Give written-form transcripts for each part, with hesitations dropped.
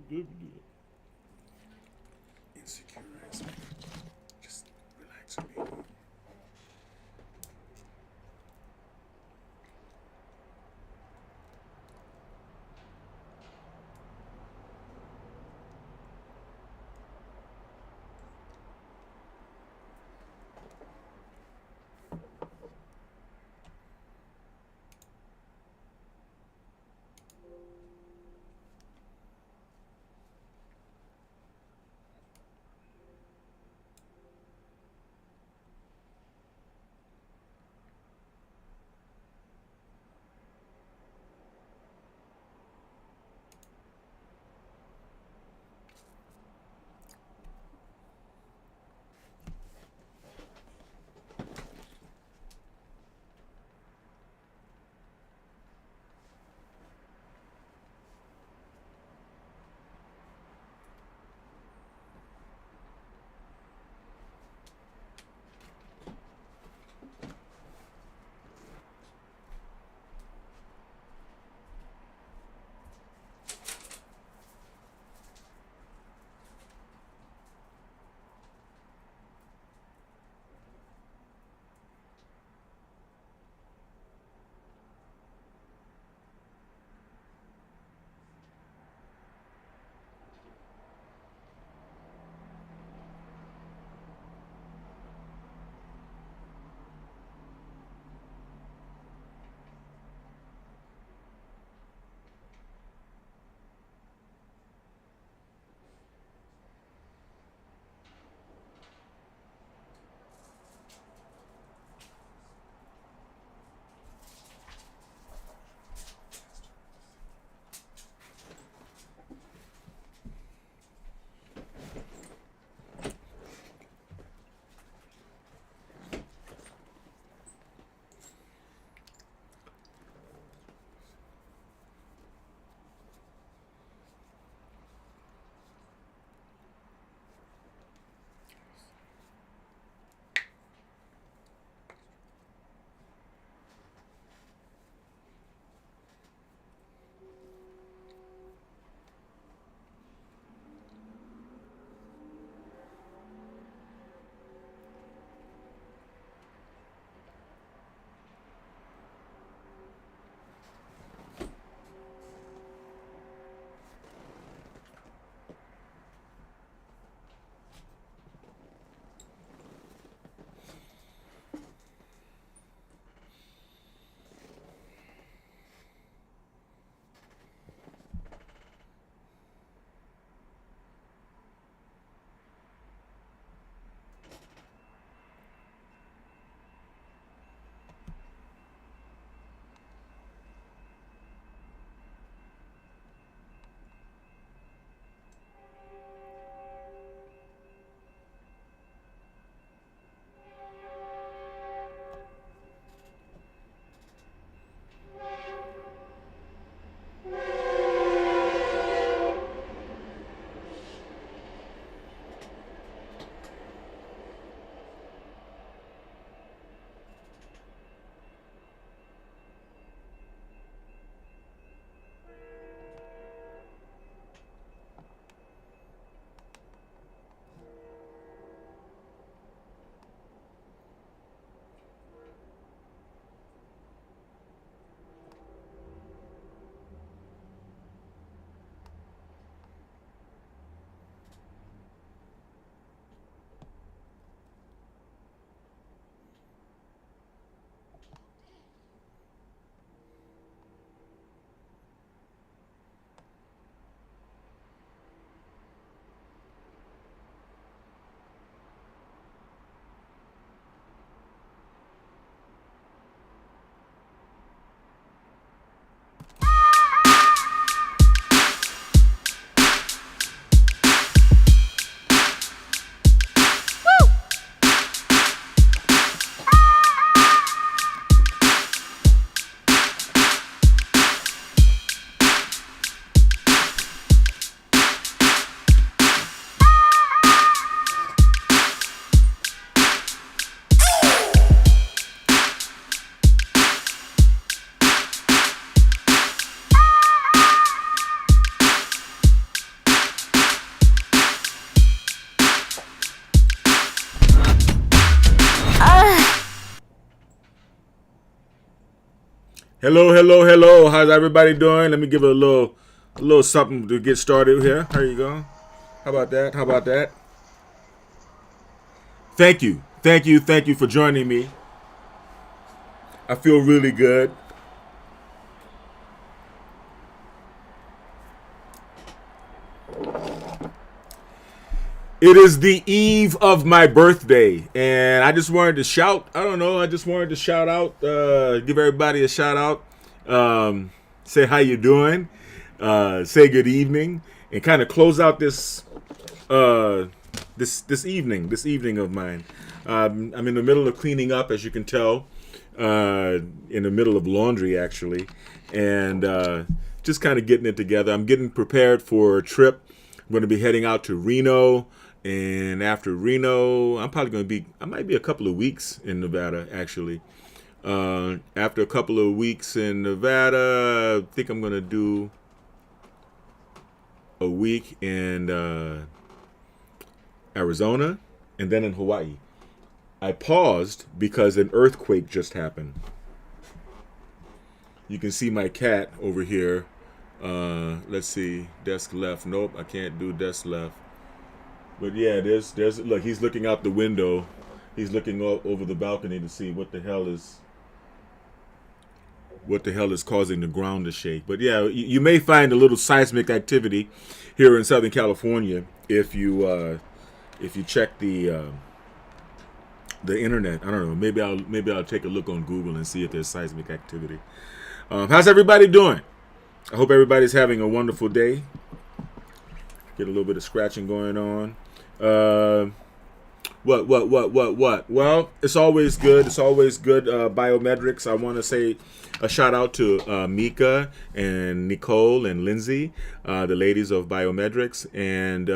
Insecure as me. Just relax, baby. Hello, hello, hello. How's everybody doing? Let me give it a little something to get started here. There you go. How about that? How about that? Thank you, thank you, thank you for joining me. I feel really good. It is the eve of my birthday, and I just wanted to shout. I don't know. I just wanted to shout out, give everybody a shout out, say how you doing, say good evening, and kind of close out uh, this evening of mine. I'm in the middle of cleaning up, as you can tell, in the middle of laundry actually, and just kind of getting it together. I'm getting prepared for a trip. I'm going to be heading out to Reno, and after Reno, I'm probably going to be. I might be a couple of weeks in Nevada actually. After a couple of weeks in Nevada, I think I'm going to do a week in Arizona, and then in Hawaii. I paused because an earthquake just happened. You can see my cat over here. Let's see, desk left. Nope, I can't do desk left. But yeah, there's look. He's looking out the window. He's looking over the balcony to see what the hell is causing the ground to shake. But yeah, you may find a little seismic activity here in Southern California if you check the internet. I don't know. Maybe I'll take a look on Google and see if there's seismic activity. How's everybody doing? I hope everybody's having a wonderful day. Get a little bit of scratching going on. Uh, what? Well, it's always good. It's always good. Biometrics. I want to say a shout out to Mika and Nicole and Lindsay, the ladies of Biometrics, and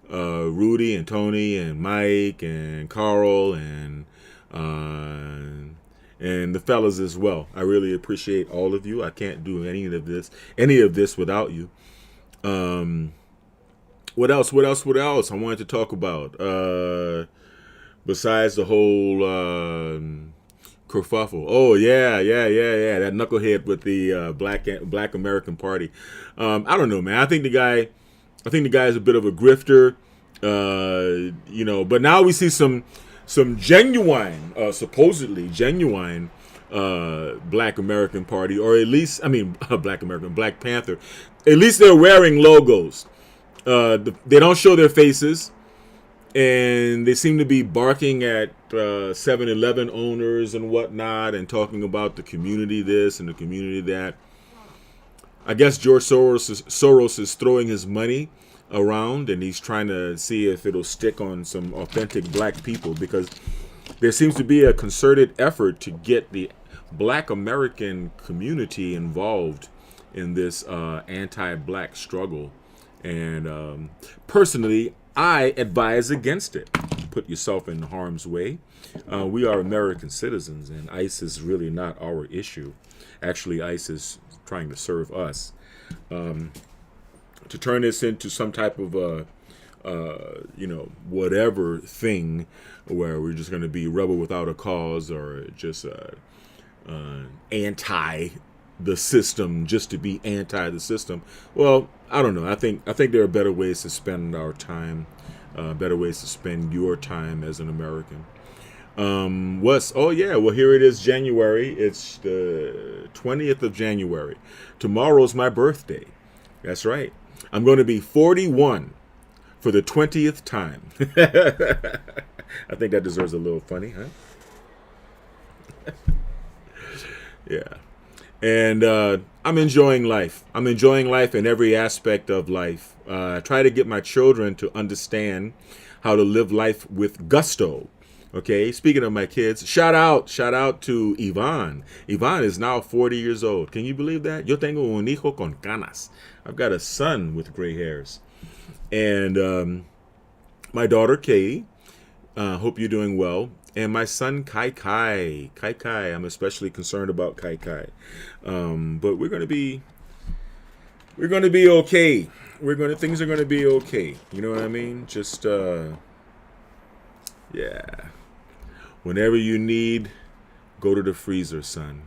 Rudy and Tony and Mike and Carl and the fellas as well. I really appreciate all of you. I can't do any of this without you. Um, what else? What else? What else? I wanted to talk about besides the whole kerfuffle. Oh yeah. That knucklehead with the Black American Party. I don't know, man. I think the guy is a bit of a grifter. But now we see some genuine, supposedly genuine Black American Party, or at least, I mean, Black Panther. At least they're wearing logos. They don't show their faces, and they seem to be barking at 7-Eleven owners and whatnot, and talking about the community this and the community that. I guess George Soros is throwing his money around, and he's trying to see if it'll stick on some authentic black people, because there seems to be a concerted effort to get the Black American community involved in this anti-black struggle. And personally, I advise against it. Put yourself in harm's way. We are American citizens, and ICE is really not our issue. Actually, ICE is trying to serve us. To turn this into some type of whatever thing, where we're just going to be rebel without a cause, or just anti the system just to be anti the system. Well, I don't know. I think there are better ways to spend our time, better ways to spend your time as an American. Oh yeah, well, here it is, January. It's the 20th of January. Tomorrow's my birthday. That's right. I'm going to be 41 for the 20th time. I think that deserves a little funny, huh? Yeah. And I'm enjoying life. I'm enjoying life in every aspect of life. I try to get my children to understand how to live life with gusto. Okay, speaking of my kids, shout out to Ivan. Ivan is now 40 years old. Can you believe that? Yo tengo un hijo con canas. I've got a son with gray hairs. And my daughter, Katie, hope you're doing well. And my son, Kai Kai. Kai Kai, I'm especially concerned about Kai Kai. But we're gonna be okay. Things are gonna be okay. You know what I mean? Just yeah. Whenever you need, go to the freezer, son.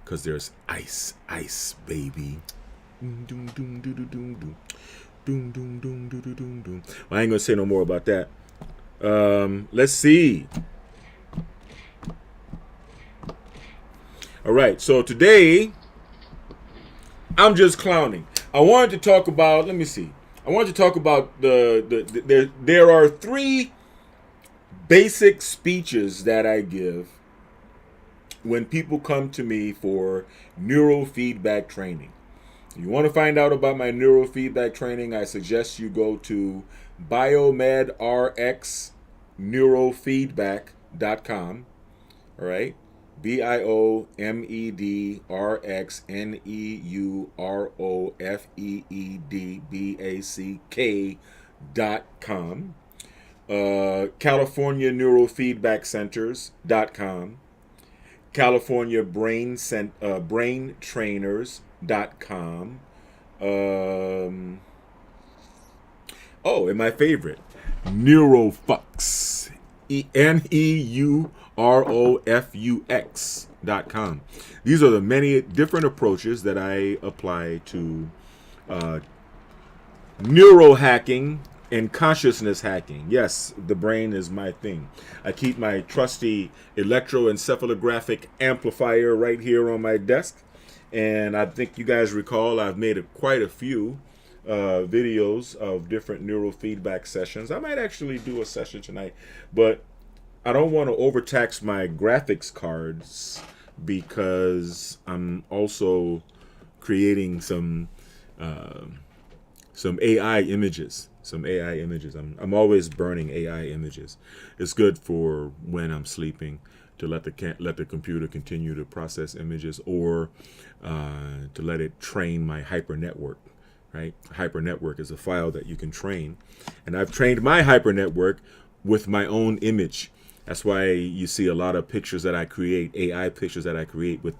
because there's ice, ice, baby. Doom, doom, doom, doom, doom, doom. Doom, doom, doom, doom, doom, doom. Well, I ain't gonna say no more about that. Let's see. All right, so today I'm just clowning. I wanted to talk about. Let me see. I wanted to talk about there are 3 basic speeches that I give when people come to me for neurofeedback training. You want to find out about my neurofeedback training, I suggest you go to biomedrxneurofeedback.com. All right? BIOMEDRXNEUROFEEDBACK.com. California Neurofeedback Centers.com. California Brain Trainers.com. And my favorite, Neurofux. NEUROFUX.com. These are the many different approaches that I apply to neurohacking and consciousness hacking. Yes, the brain is my thing. I keep my trusty electroencephalographic amplifier right here on my desk. And I think you guys recall I've made quite a few videos of different neurofeedback sessions. I might actually do a session tonight, but I don't want to overtax my graphics cards because I'm also creating some AI images. I'm always burning AI images. It's good for when I'm sleeping to let the computer continue to process images, or to let it train my hyper network. Right? Hyper network is a file that you can train, and I've trained my hyper network with my own image. That's why you see a lot of pictures that I create, AI pictures that I create with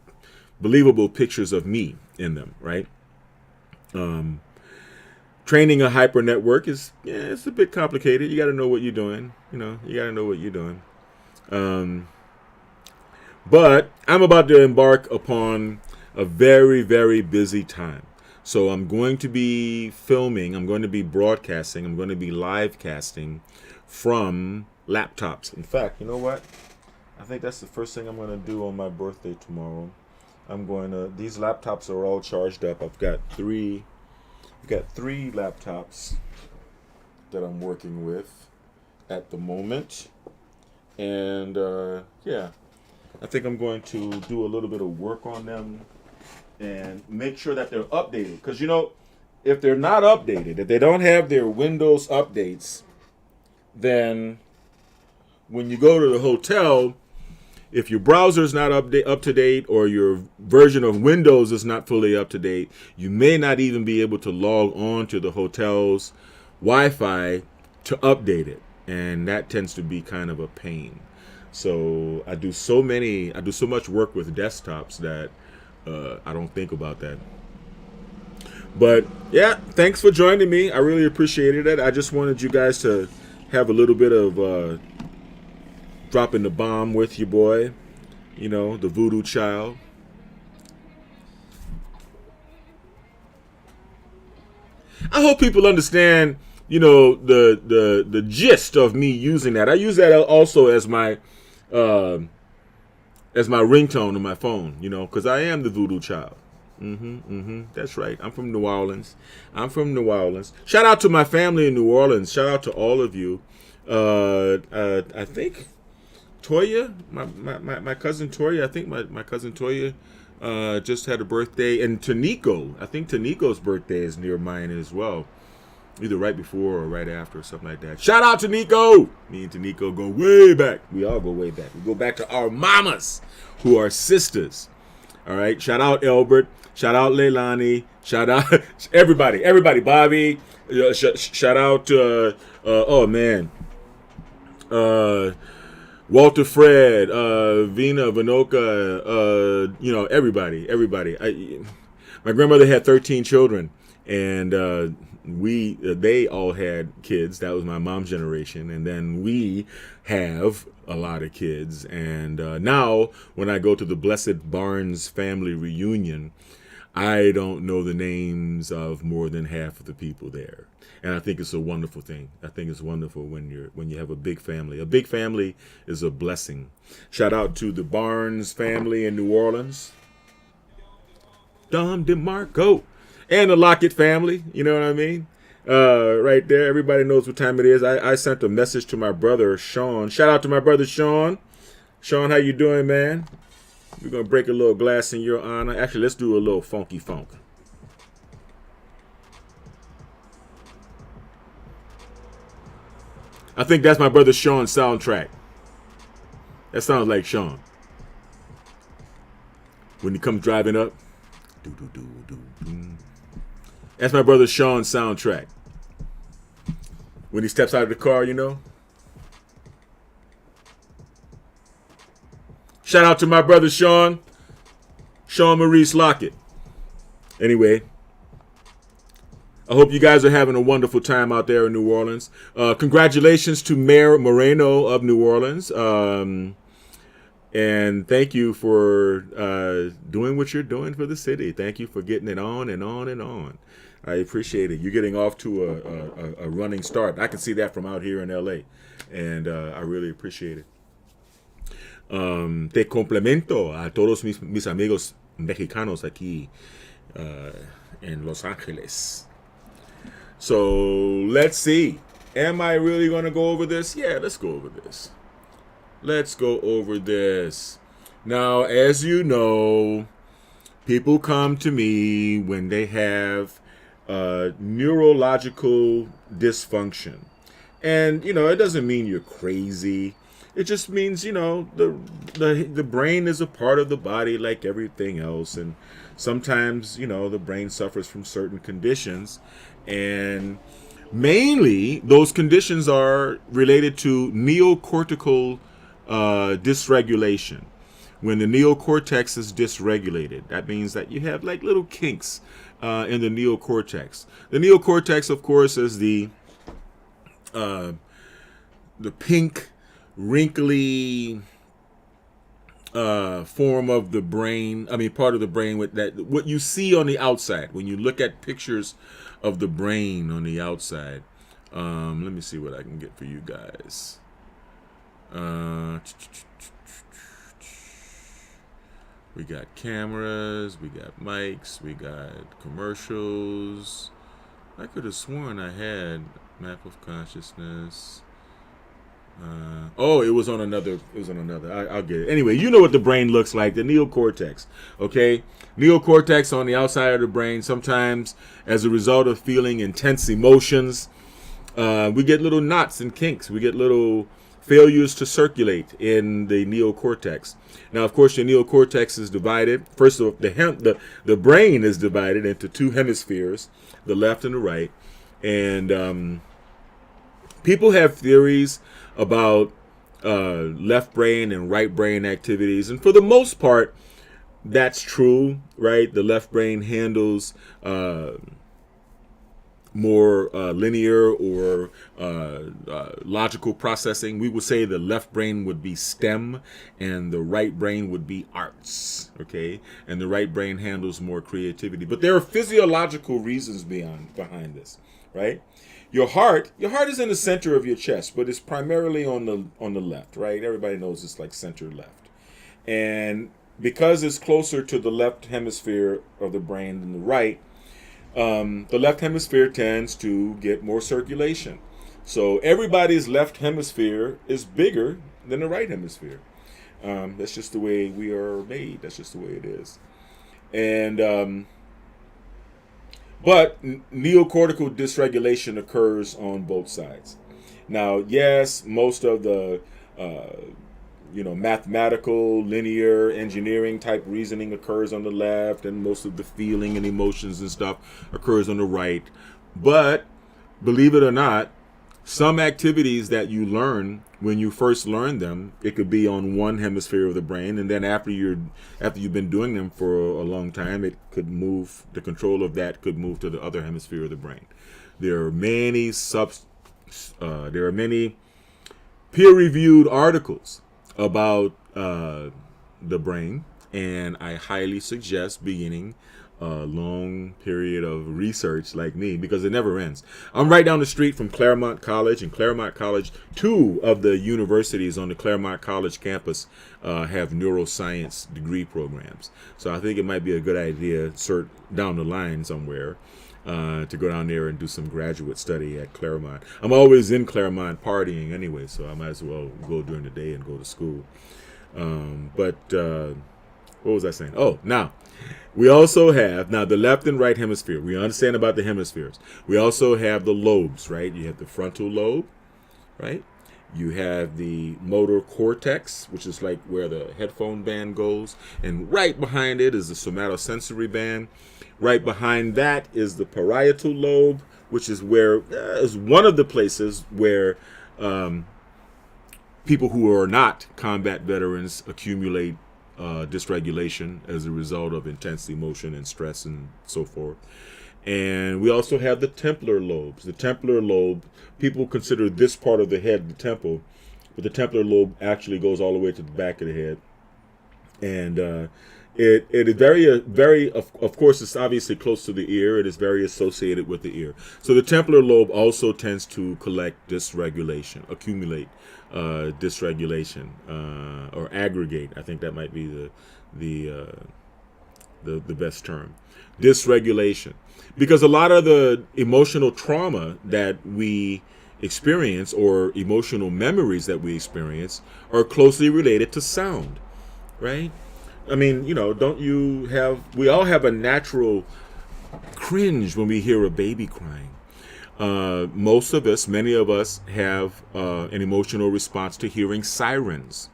believable pictures of me in them. Right? Training a hyper network it's a bit complicated. You got to know what you're doing. But I'm about to embark upon a very, very busy time. So I'm going to be filming, I'm going to be broadcasting, I'm going to be live casting from laptops. In fact, you know what? I think that's the first thing I'm going to do on my birthday tomorrow. These laptops are all charged up. I've got three laptops that I'm working with at the moment. And I think I'm going to do a little bit of work on them and make sure that they're updated. Because, if they're not updated, if they don't have their Windows updates, then when you go to the hotel, if your browser is not up to date, or your version of Windows is not fully up to date, you may not even be able to log on to the hotel's Wi-Fi to update it. And that tends to be kind of a pain. So I do so much work with desktops that I don't think about that. But yeah, thanks for joining me. I really appreciated it. I just wanted you guys to have a little bit of dropping the bomb with your boy, the voodoo child. I hope people understand, the gist of me using that. I use that also as my ringtone on my phone, because I am the voodoo child. That's right. I'm from New Orleans. Shout out to my family in New Orleans. Shout out to all of you. I think Toya, my cousin Toya, I think my cousin Toya just had a birthday. And Taniko, I think Taniko's birthday is near mine as well. Either right before or right after, or something like that. Shout out to Nico. Me and Taniko go way back. We all go way back. We go back to our mamas, who are sisters. All right. Shout out Elbert. Shout out Leilani. Shout out everybody. Bobby. Shout out Walter Fred, Vina, Vinoka, everybody. My grandmother had 13 children, and they all had kids. That was my mom's generation, and then we have a lot of kids. And now, when I go to the Blessed Barnes family reunion, I don't know the names of more than half of the people there. And I think it's a wonderful thing. I think it's wonderful when you have a big family. A big family is a blessing. Shout out to the Barnes family in New Orleans. Don DeMarco. And the Lockett family. You know what I mean? Right there. Everybody knows what time it is. I sent a message to my brother, Sean. Shout out to my brother, Sean. Sean, how you doing, man? We're going to break a little glass in your honor. Actually, let's do a little funky funk. I think that's my brother Sean's soundtrack. That sounds like Sean. When he comes driving up. That's my brother Sean's soundtrack. When he steps out of the car, you know. Shout out to my brother Sean. Sean Maurice Lockett. Anyway. I hope you guys are having a wonderful time out there in New Orleans. Congratulations to Mayor Moreno of New Orleans. And thank you for doing what you're doing for the city. Thank you for getting it on and on and on. I appreciate it. You're getting off to a running start. I can see that from out here in LA. And I really appreciate it. Te complemento a todos mis amigos mexicanos aquí en Los Angeles. So let's see. Am I really going to go over this? Yeah, let's go over this. Let's go over this. Now, as you know, people come to me when they have neurological dysfunction. And, you know, it doesn't mean you're crazy. It just means, you know, the brain is a part of the body like everything else. And sometimes, you know, the brain suffers from certain conditions. And mainly, those conditions are related to neocortical dysregulation. When the neocortex is dysregulated, that means that you have like little kinks in the neocortex. The neocortex, of course, is the pink, wrinkly form of the brain. I mean, part of the brain with that. What you see on the outside when you look at pictures of the brain on the outside. Let me see what I can get for you guys. We got cameras, we got mics, we got commercials. I could have sworn I had map of consciousness. It was on another. I'll get it. Anyway, you know what the brain looks like, the neocortex. Okay? Neocortex on the outside of the brain. Sometimes, as a result of feeling intense emotions, we get little knots and kinks. We get little failures to circulate in the neocortex. Now, of course, the neocortex is divided. First of all, the brain is divided into two hemispheres, the left and the right. And people have theories about left brain and right brain activities. And for the most part, that's true, right? The left brain handles more linear or logical processing. We would say the left brain would be STEM and the right brain would be arts, okay? And the right brain handles more creativity. But there are physiological reasons behind this, right? Your heart is in the center of your chest, but it's primarily on the left, right? Everybody knows it's like center left. And because it's closer to the left hemisphere of the brain than the right, the left hemisphere tends to get more circulation. So everybody's left hemisphere is bigger than the right hemisphere. That's just the way we are made. That's just the way it is. And but neocortical dysregulation occurs on both sides. Now, yes, most of the mathematical, linear, engineering type reasoning occurs on the left, and most of the feeling and emotions and stuff occurs on the right. But believe it or not, some activities that you learn when you first learn them, it could be on one hemisphere of the brain, and then after you've been doing them for a long time, it could move, the control of that could move to the other hemisphere of the brain. There are many there are many peer-reviewed articles about the brain, and I highly suggest beginning a long period of research like me, because it never ends. I'm right down the street from Claremont College, and Claremont College, two of the universities on the Claremont College campus have neuroscience degree programs. So I think it might be a good idea, down the line somewhere, to go down there and do some graduate study at Claremont. I'm always in Claremont partying anyway, so I might as well go during the day and go to school. But what was I saying? Oh, now, we also have, now, the left and right hemisphere. We understand about the hemispheres. We also have the lobes, right? You have the frontal lobe, right? You have the motor cortex, which is like where the headphone band goes. And right behind it is the somatosensory band. Right behind that is the parietal lobe, which is where is one of the places where people who are not combat veterans accumulate dysregulation as a result of intense emotion and stress and so forth. And we also have the templar lobes. The templar lobe, people consider this part of the head the temple, but the templar lobe actually goes all the way to the back of the head. And it is very, of course, it's obviously close to the ear. It is very associated with the ear. So the templar lobe also tends to collect dysregulation, accumulate dysregulation, or aggregate. I think that might be the best term. Dysregulation, because a lot of the emotional trauma that we experience, or emotional memories that we experience, are closely related to sound, right? I mean, we all have a natural cringe when we hear a baby crying. Many of us have an emotional response to hearing sirens.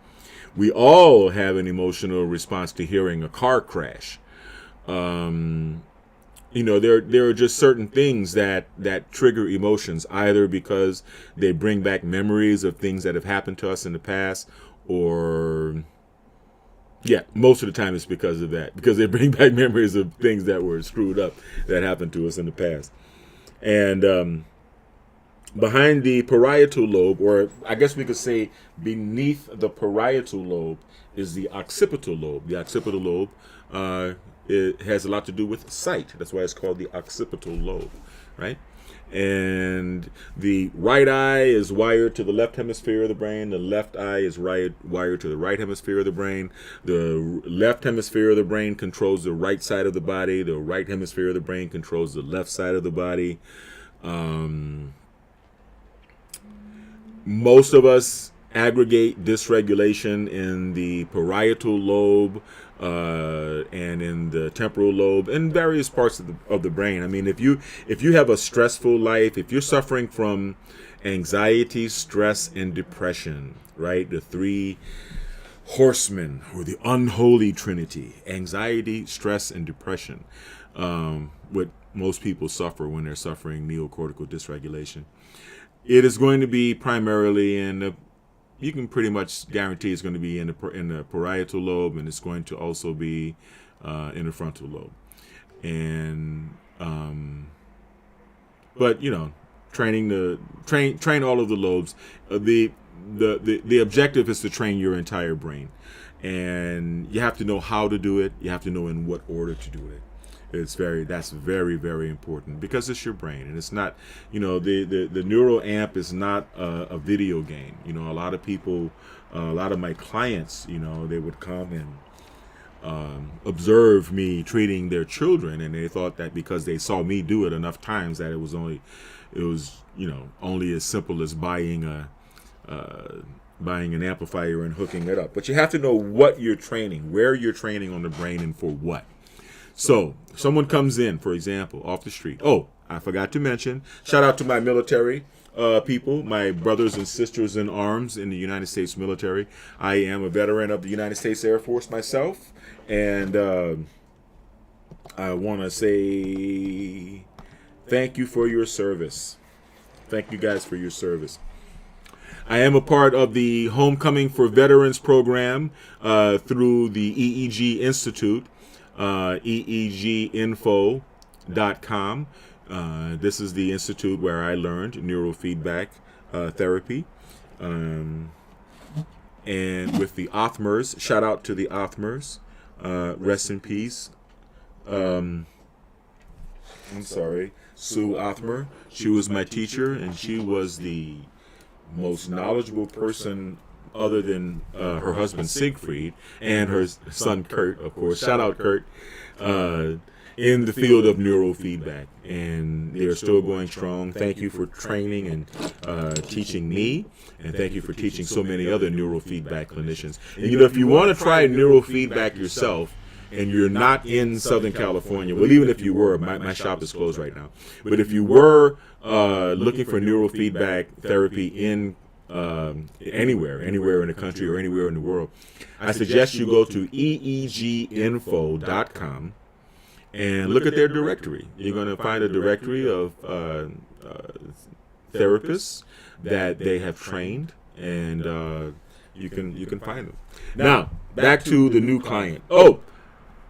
We all have an emotional response to hearing a car crash. There are just certain things that trigger emotions, either because they bring back memories of things that have happened to us in the past, or most of the time it's because of that, because they bring back memories of things that were screwed up that happened to us in the past. And behind the parietal lobe, or I guess we could say beneath the parietal lobe, is the occipital lobe. The occipital lobe, it has a lot to do with sight. That's why it's called the occipital lobe, right? And the right eye is wired to the left hemisphere of the brain. The left eye is wired to the right hemisphere of the brain. The left hemisphere of the brain controls the right side of the body. The right hemisphere of the brain controls the left side of the body. Most of us aggregate dysregulation in the parietal lobe and in the temporal lobe, and various parts of the brain. I mean, if you have a stressful life, if you're suffering from anxiety, stress, and depression, right? The three horsemen, or the unholy trinity: anxiety, stress, and depression. What most people suffer when they're suffering neocortical dysregulation. It is going to be primarily you can pretty much guarantee it's going to be in the parietal lobe, and it's going to also be in the frontal lobe. And but train all of the lobes. The objective is to train your entire brain, and you have to know how to do it. You have to know in what order to do it. That's very, very important, because it's your brain, and it's not, the neural amp is not a video game. A lot of people, a lot of my clients, they would come and observe me treating their children, and they thought that because they saw me do it enough times that it was only as simple as buying an amplifier and hooking it up. But you have to know what you're training, where you're training on the brain, and for what. So, someone comes in, for example, off the street. Oh, I forgot to mention, shout out to my military people, my brothers and sisters in arms in the United States military. I am a veteran of the United States Air Force myself, and I want to say thank you for your service. Thank you guys for your service. I am a part of the Homecoming for Veterans program through the EEG Institute. EEGinfo.com. This is the institute where I learned neurofeedback therapy. And with the Othmers, shout out to the Othmers, rest in peace. I'm sorry, Sue Othmer. She was my teacher, and she was the most knowledgeable person other than her husband Siegfried and her son Kurt, of course. Shout out Kurt. In the field of neurofeedback, and they're still going strong. Thank you for training and teaching me, and thank you for teaching so many other neurofeedback clinicians. And if you want to try neurofeedback yourself, and you're not in Southern California, well, even if you were, my shop is closed right now. But if you were looking for neurofeedback therapy in anywhere in the country or anywhere in the world, I suggest you go to eeginfo.com. and look at their directory. You're going to find a directory of therapists that they have trained, and you can find them. Now, back to the new client. Oh,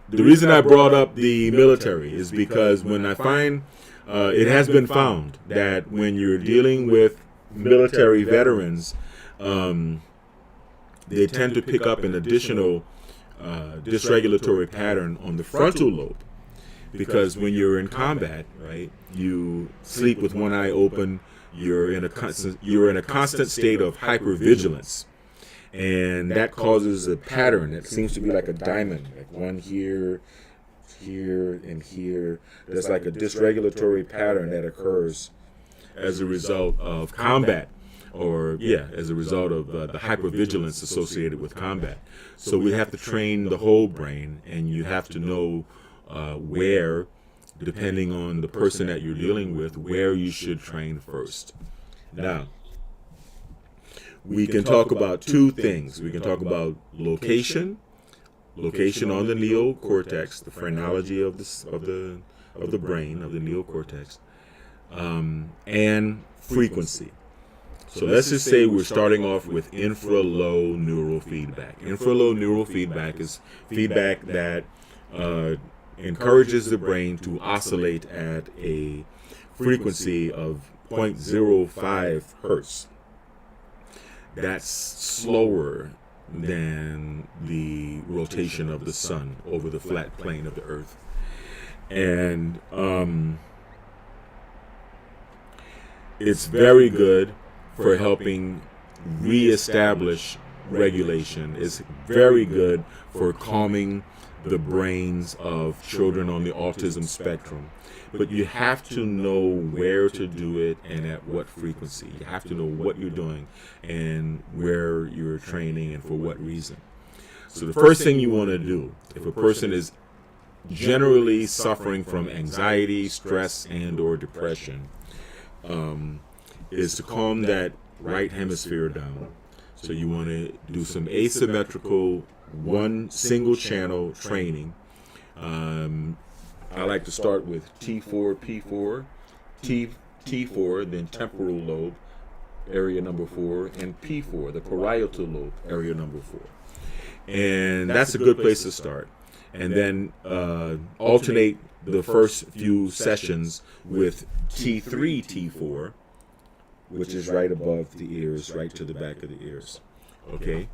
the reason I brought up the military is because when I find, it has been found that when you're dealing with military veterans, they tend to pick up an additional dysregulatory pattern on the frontal lobe. Because when you're in combat, right, you sleep with one eye open. You're in a constant state of hypervigilance, and that causes a pattern that seems to be like a diamond, like one here, here, and here. There's like a dysregulatory pattern that occurs as a result of combat, or as a result of the hypervigilance associated with combat. So we have to train the whole brain, and you have to know where, depending on the person that you're dealing with, where you should train first. Now, we can talk about two things. We can talk about location on the neocortex, the phrenology of the brain, of the neocortex, and frequency. So let's just say we're starting off with infra-low neurofeedback. Infra-low neurofeedback is feedback that encourages the brain to oscillate at a frequency of 0.05 hertz. That's slower than the rotation of the sun over the flat plane of the earth. And it's very good for helping reestablish regulation. It's very good for calming the brains of children on the autism spectrum. But you have to know where to do it and at what frequency. You have to know what you're doing and where you're training and for what reason. So the first thing you want to do, if a person is generally suffering from anxiety, stress, and or depression, is to calm that right hemisphere down. So you want to do some asymmetrical, one single channel training. I like to start with T4, P4, T4, then temporal lobe, area number 4, and P4, the parietal lobe, area number 4. And that's a good place to start. And then alternate the first few sessions with T3, T4, which is right above the ears, right to the back of the ears. Okay?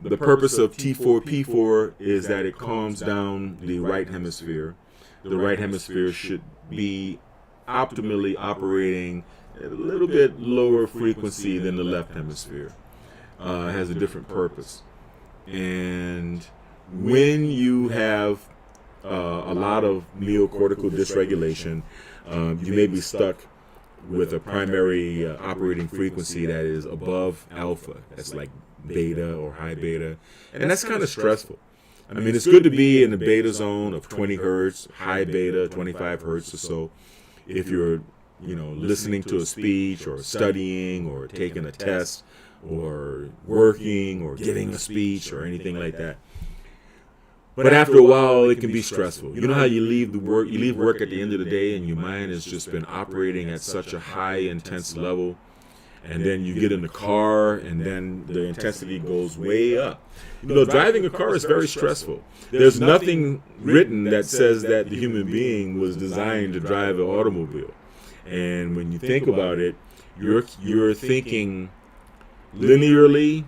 The purpose of T4, P4 is that it calms down the right hemisphere. The right hemisphere should be optimally operating at a little bit lower frequency than the left hemisphere. It has a different purpose. And when you have a lot of neocortical dysregulation, you may be stuck with a primary operating frequency that is above alpha. That's like beta or high beta. And that's kind of stressful. I mean, it's good to be in the beta zone of 20 hertz, high beta, 25 hertz or so. If you're, listening to a speech or studying or taking a test or working or giving a speech or anything like that. But after a while, it can be stressful. You know how you leave work at the end of the day and your mind has just been operating at such a high, intense level, and then you get in the car, and then the intensity goes way up. Driving a car is very stressful. There's nothing written that says that the human being was designed to drive an automobile. And when you think about it, you're thinking linearly,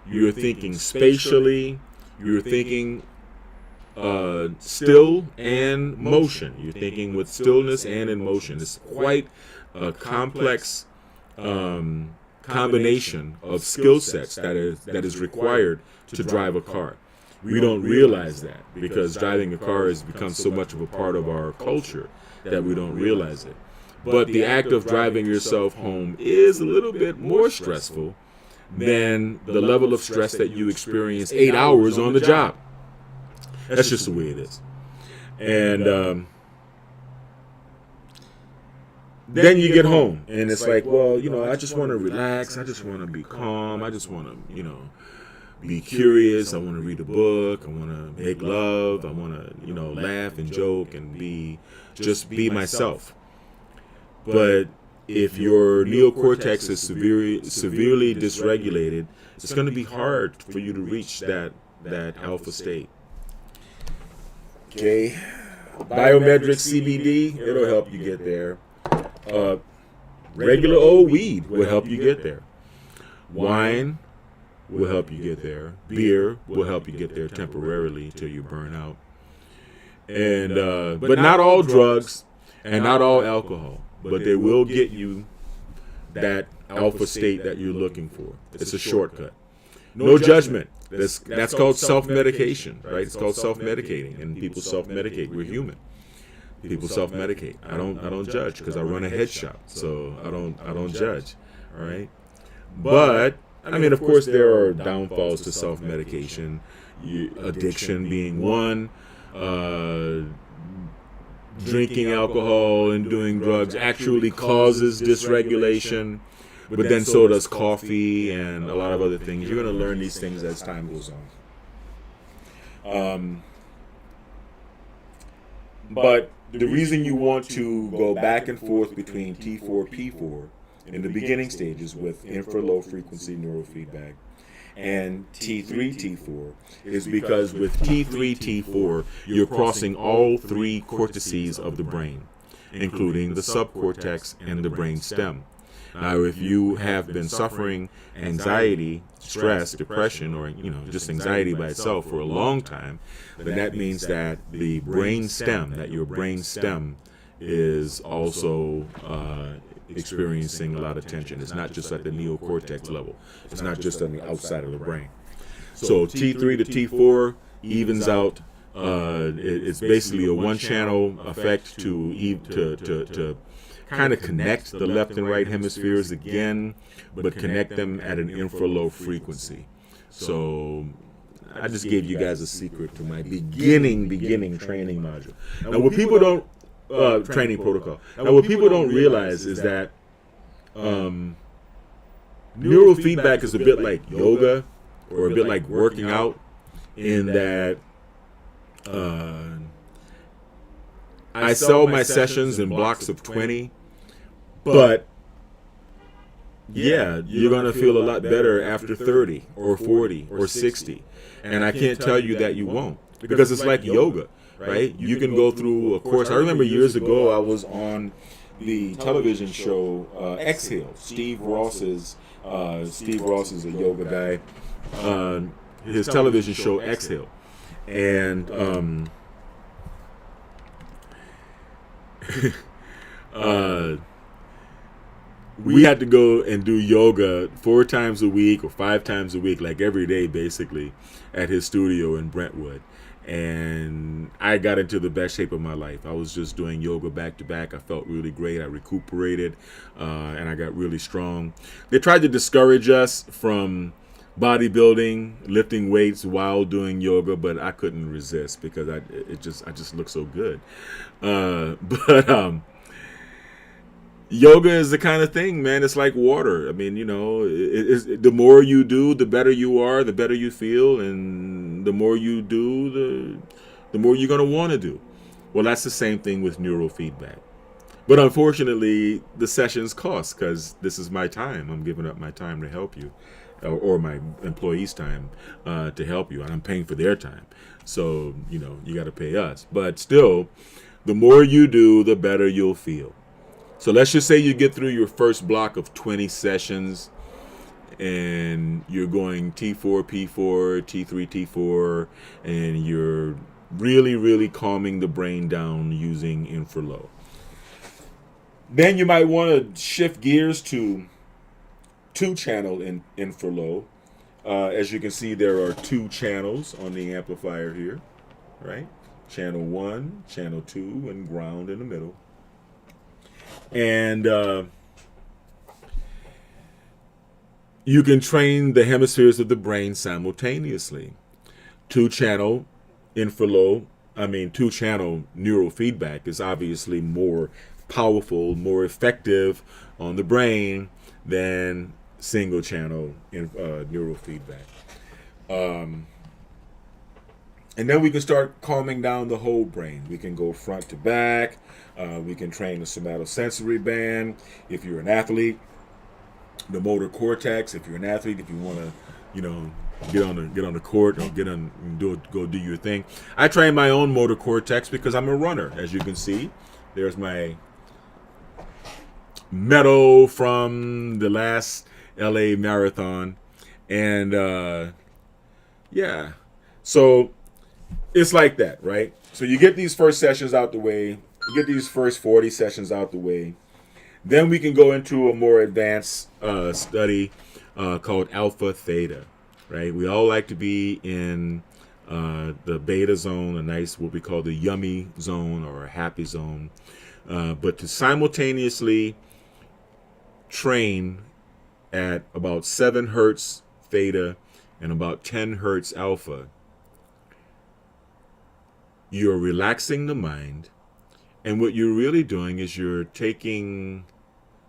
you're thinking spatially, you're thinking still and motion. You're thinking with stillness and in motion. It's quite a complex combination of skill sets that is required to drive a car. We don't realize that because driving a car has become so much of a part of our culture that we don't realize it. But the act of driving yourself home is a little bit more stressful than the level of stress that you experience 8 hours on the job. That's just the way it is. And then you get home, and it's like, well, I just want to relax. I just want to be calm. I just want to, be curious. I want to read a book. I want to make love. I want to, laugh and joke and be myself. But if your neocortex is severely dysregulated, it's going to be hard for you to reach that alpha state. Okay, Biometric CBD, it'll help you get there. Regular old weed will help you get there. Wine will help you get there. Beer will help you get there temporarily till you burn out. And but not all drugs and not all alcohol, but they will get you that alpha state that you're looking for. It's a shortcut. No judgment. That's called self-medication, right? It's called self-medicating, and people self-medicate. We're human. People self-medicate. I don't judge because I run a head shop, so I don't judge. All right, but I mean, of course, there are downfalls to self-medication. Addiction being one. Drinking alcohol and doing drugs actually causes dysregulation, but then so does coffee and a lot of other things. You're going to learn these things as time goes on. But the reason you want to go back and forth between T4, P4 in the beginning stages with infra-low frequency neurofeedback and T3, T4 is because with T3, T4, you're crossing all three cortices of the brain, including the subcortex and the brain stem. Now, if you have been suffering anxiety, stress, depression, or just anxiety by itself for a long time, then that means that the brain stem, your brain stem is also experiencing a lot of tension. It's not just at the neocortex level. It's not just on the outside of the brain. So T3 to T4 evens out. It's basically a one-channel effect to kind of connect the left and right hemispheres again, but connect them at an infra-low frequency. So I just gave you guys a secret to my beginning training module. Now, what people don't training protocol. Now, what people don't realize is that neurofeedback is a bit like yoga or a bit like working out in that I sell my sessions in blocks of 20, but yeah, you're going to feel a lot better after 30 or 40 or 60. And I can't tell you that you won't, because it's like yoga. Right? You can go through a course. I remember years ago I was on the television show Exhale. Steve Ross is a yoga guy. His television show Exhale. And we had to go and do yoga 4 times a week or 5 times a week, like every day basically, at his studio in Brentwood. And I got into the best shape of my life. I was just doing yoga back to back. I felt really great. I recuperated, and I got really strong. They tried to discourage us from bodybuilding, lifting weights while doing yoga, but I couldn't resist because I just look so good. But yoga is the kind of thing, man. It's like water. I mean, the more you do, the better you are, the better you feel, and the more you do, the more you're going to want to do. Well, that's the same thing with neurofeedback. But unfortunately, the sessions cost because this is my time. I'm giving up my time to help you, or my employees' time to help you, and I'm paying for their time. So you got to pay us. But still, the more you do, the better you'll feel. So let's just say you get through your first block of 20 sessions, and you're going T4, P4, T3, T4, and you're really, really calming the brain down using infralow. Then you might want to shift gears to two-channel infralow. As you can see, there are two channels on the amplifier here, right? Channel 1, channel 2, and ground in the middle. And you can train the hemispheres of the brain simultaneously. Two-channel neural feedback is obviously more powerful, more effective on the brain than single-channel neural feedback. And then we can start calming down the whole brain. We can go front to back. We can train the somatosensory band. If you're an athlete, the motor cortex. If you're an athlete, if you want to, get on the court or go do your thing. I train my own motor cortex because I'm a runner. As you can see, there's my medal from the last LA marathon, and so it's like that, right? So you get these first sessions out the way, you get these first 40 sessions out the way, then we can go into a more advanced study called alpha theta, right? We all like to be in the beta zone, a nice, what we call the yummy zone or a happy zone, but to simultaneously train at about 7 hertz theta and about 10 hertz alpha, you're relaxing the mind, and what you're really doing is you're putting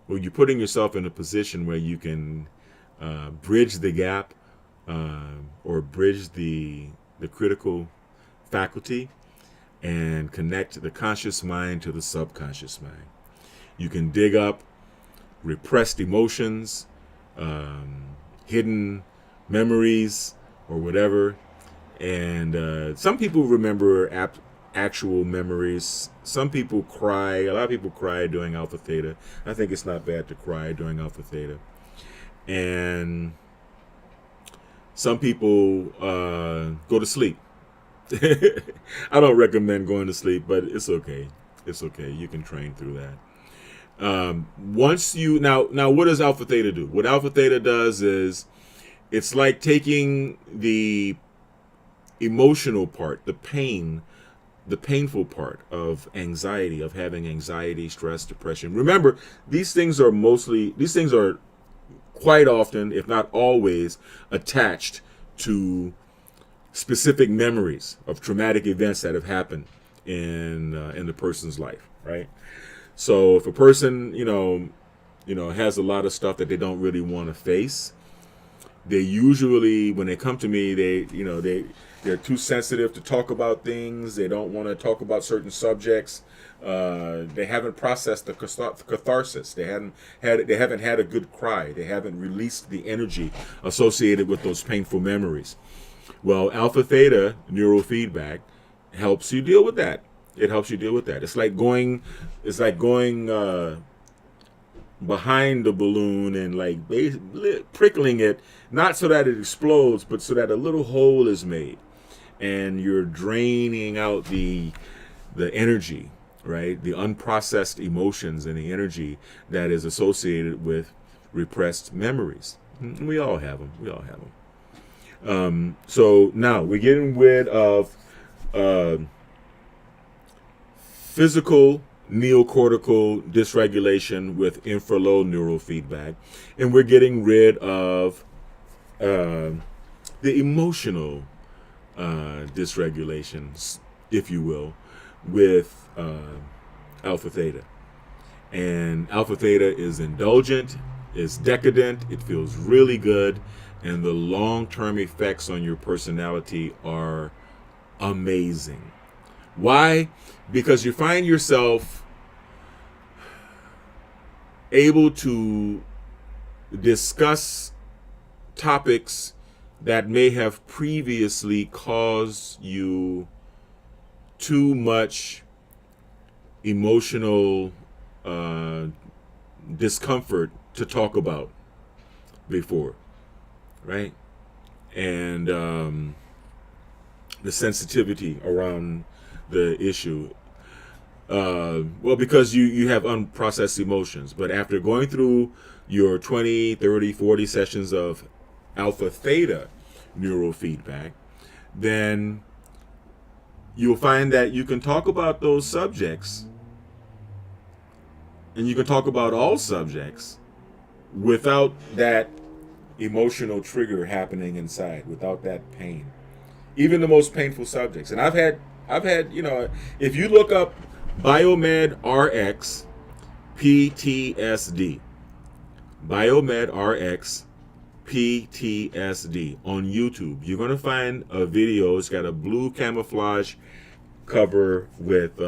yourself in a position where you can bridge the gap or bridge the critical faculty and connect the conscious mind to the subconscious mind. You can dig up repressed emotions, hidden memories, or whatever. And some people remember actual memories. Some people cry. A lot of people cry during alpha theta. I think it's not bad to cry during alpha theta. And some people go to sleep. I don't recommend going to sleep, but it's okay. It's okay. You can train through that. Once you now, what does alpha theta do? What alpha theta does is it's like taking the emotional part, the painful part of anxiety, of having anxiety, stress, depression. Remember, these things are quite often, if not always, attached to specific memories of traumatic events that have happened in the person's life, right? So if a person, has a lot of stuff that they don't really want to face, they usually, when they come to me, they're too sensitive to talk about things. They don't want to talk about certain subjects. They haven't processed the catharsis. They haven't had a good cry. They haven't released the energy associated with those painful memories. Well, alpha theta neural feedback helps you deal with that. It helps you deal with that. It's like going behind the balloon and like prickling it, not so that it explodes, but so that a little hole is made, and you're draining out the energy, right? The unprocessed emotions and the energy that is associated with repressed memories. We all have them. So now we're getting rid of physical neocortical dysregulation with infralow neural feedback, and we're getting rid of the emotional dysregulations, if you will, with alpha theta. And alpha theta is indulgent, is decadent, it feels really good, and the long-term effects on your personality are amazing. Why? Because you find yourself able to discuss topics that may have previously caused you too much emotional discomfort to talk about before, right? And the sensitivity around the issue. Well, because you have unprocessed emotions. But after going through your 20, 30, 40 sessions of alpha theta neurofeedback, then you'll find that you can talk about those subjects, and you can talk about all subjects without that emotional trigger happening inside, without that pain. Even the most painful subjects. And I've had, if you look up Biomed RX PTSD, Biomed RX PTSD on YouTube, you're going to find a video. It's got a blue camouflage cover with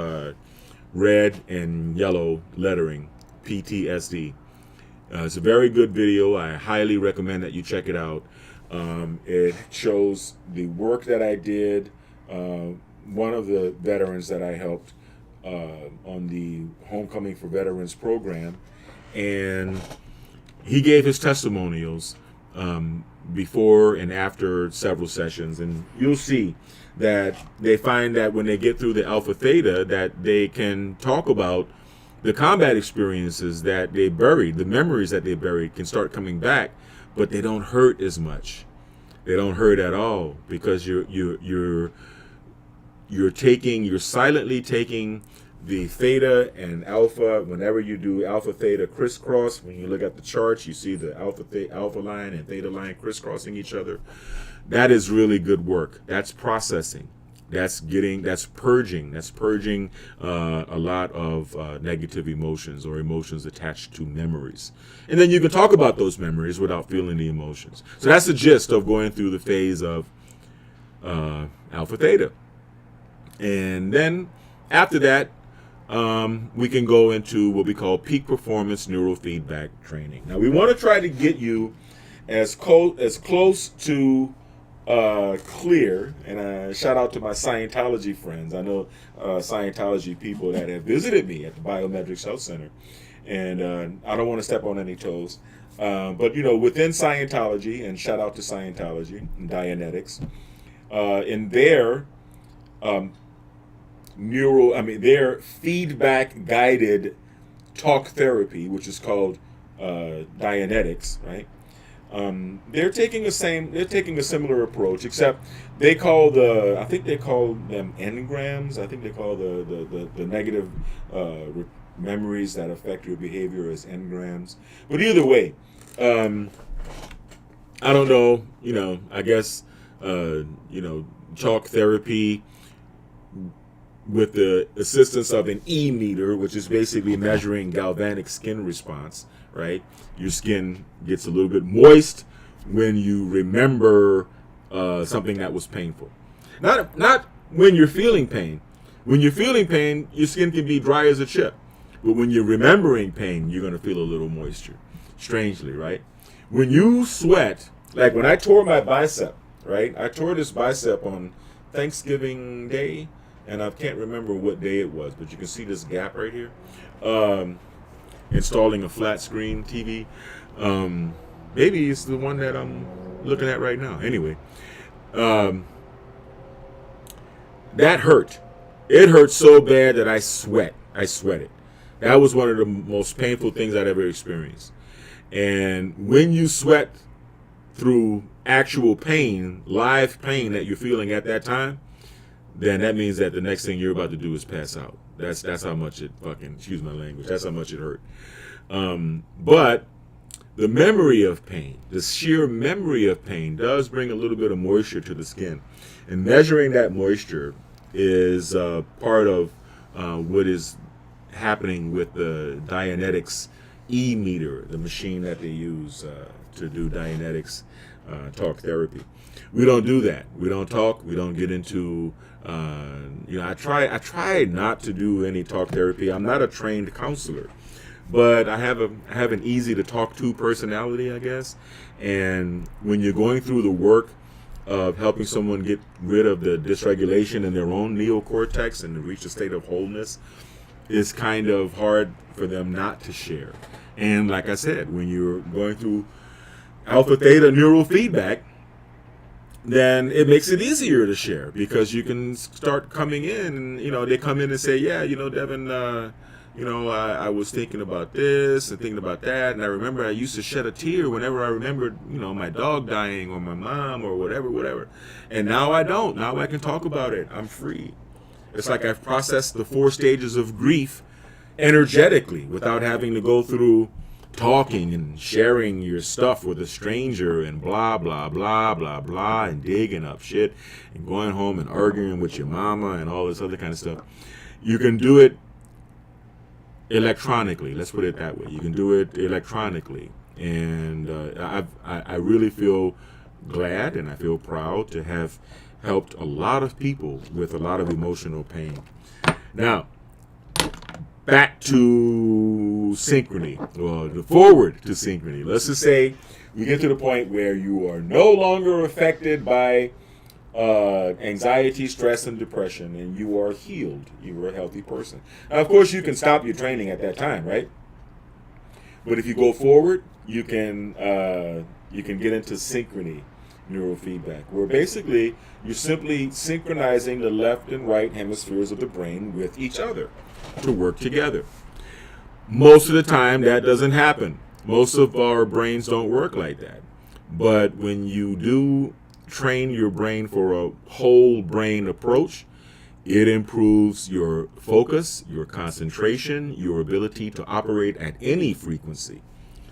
red and yellow lettering, PTSD. It's a very good video. I highly recommend that you check it out. It shows the work that I did. One of the veterans that I helped on the Homecoming for Veterans program, and he gave his testimonials before and after several sessions, and you'll see that they find that when they get through the alpha theta, that they can talk about the combat experiences that they buried, the memories that they buried can start coming back, but they don't hurt as much. They don't hurt at all, because you're silently taking the theta and alpha. Whenever you do alpha theta crisscross, when you look at the charts, you see the alpha line and theta line crisscrossing each other. That is really good work. That's processing. That's purging a lot of negative emotions, or emotions attached to memories. And then you can talk about those memories without feeling the emotions. So that's the gist of going through the phase of alpha theta. And then after that, we can go into what we call peak performance neurofeedback training. Now, we want to try to get you as close to clear, and shout out to my Scientology friends. I know Scientology people that have visited me at the Biometrics Health Center, and I don't want to step on any toes, but within Scientology, and shout out to Scientology and Dianetics, in their their feedback guided talk therapy, which is called Dianetics, right? They're taking a similar approach, except they call I think they call them engrams. I think they call the negative memories that affect your behavior as engrams. But either way, I don't know. I guess talk therapy with the assistance of an E-meter, which is basically measuring galvanic skin response, right? Your skin gets a little bit moist when you remember something that was painful. Not when you're feeling pain. When you're feeling pain, your skin can be dry as a chip. But when you're remembering pain, you're going to feel a little moisture. Strangely, right? When you sweat, like when I tore my bicep, right? I tore this bicep on Thanksgiving Day, and I can't remember what day it was, but you can see this gap right here. Installing a flat screen TV. Maybe it's the one that I'm looking at right now. Anyway, that hurt. It hurt so bad that I sweated. That was one of the most painful things I'd ever experienced. And when you sweat through actual pain, live pain that you're feeling at that time, then that means that the next thing you're about to do is pass out. That's how much it fucking, excuse my language, that's how much it hurt. But the memory of pain, the sheer memory of pain, does bring a little bit of moisture to the skin. And measuring that moisture is part of what is happening with the Dianetics E-meter, the machine that they use to do Dianetics talk therapy. We don't do that. We don't talk. We don't get into I try not to do any talk therapy. I'm not a trained counselor, but I have an easy to talk to personality, I guess. And when you're going through the work of helping someone get rid of the dysregulation in their own neocortex and to reach a state of wholeness, it's kind of hard for them not to share. And like I said, when you're going through alpha theta neural feedback, then it makes it easier to share because you can start coming in and, they come in and say, yeah, Devin, I was thinking about this and thinking about that. And I remember I used to shed a tear whenever I remembered, my dog dying or my mom or whatever. And now I don't. Now I can talk about it. I'm free. It's like I've processed the 4 stages of grief energetically without having to go through talking and sharing your stuff with a stranger and blah, blah, blah, blah, blah, and digging up shit and going home and arguing with your mama and all this other kind of stuff. You can do it electronically. Let's put it that way. You can do it electronically. And I really feel glad and I feel proud to have helped a lot of people with a lot of emotional pain. Now, back to synchrony, or the forward to synchrony. Let's just say we get to the point where you are no longer affected by anxiety, stress, and depression, and you are healed. You are a healthy person. Now, of course, you can stop your training at that time, right? But if you go forward, you can get into synchrony neurofeedback, where basically you're simply synchronizing the left and right hemispheres of the brain with each other to work together. Most of the time that doesn't happen. Most of our brains don't work like that. But when you do train your brain for a whole brain approach, it improves your focus, your concentration, your ability to operate at any frequency.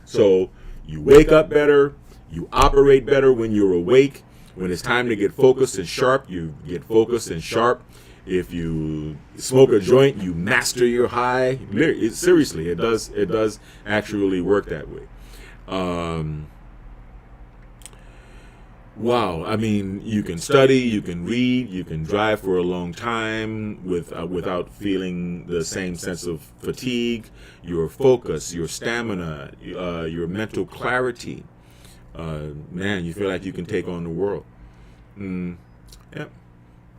So you wake up better, you operate better when you're awake. When it's time to get focused and sharp, you get focused and sharp. If you smoke a joint, you master your high. Seriously, it does actually work that way. Wow, I mean, you can study, you can read, you can drive for a long time without feeling the same sense of fatigue. Your focus, your stamina, your mental clarity. Man, you feel like you can take on the world. Yep.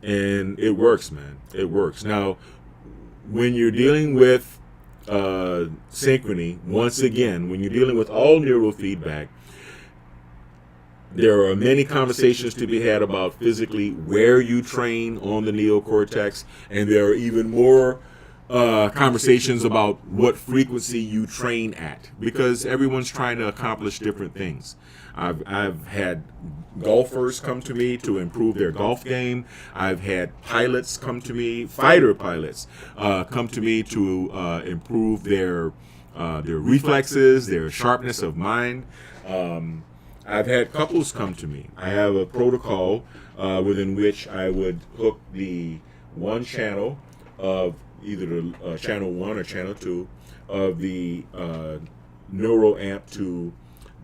And it works, man. It works. Now, when you're dealing with synchrony, once again, when you're dealing with all neurofeedback, there are many conversations to be had about physically where you train on the neocortex, and there are even more conversations about what frequency you train at, because everyone's trying to accomplish different things. I've had golfers come to me to improve their golf game. I've had pilots come to me, fighter pilots, come to me to improve their reflexes, their sharpness of mind. I've had couples come to me. I have a protocol within which I would hook the one channel of either the channel 1 or channel 2 of the neural amp to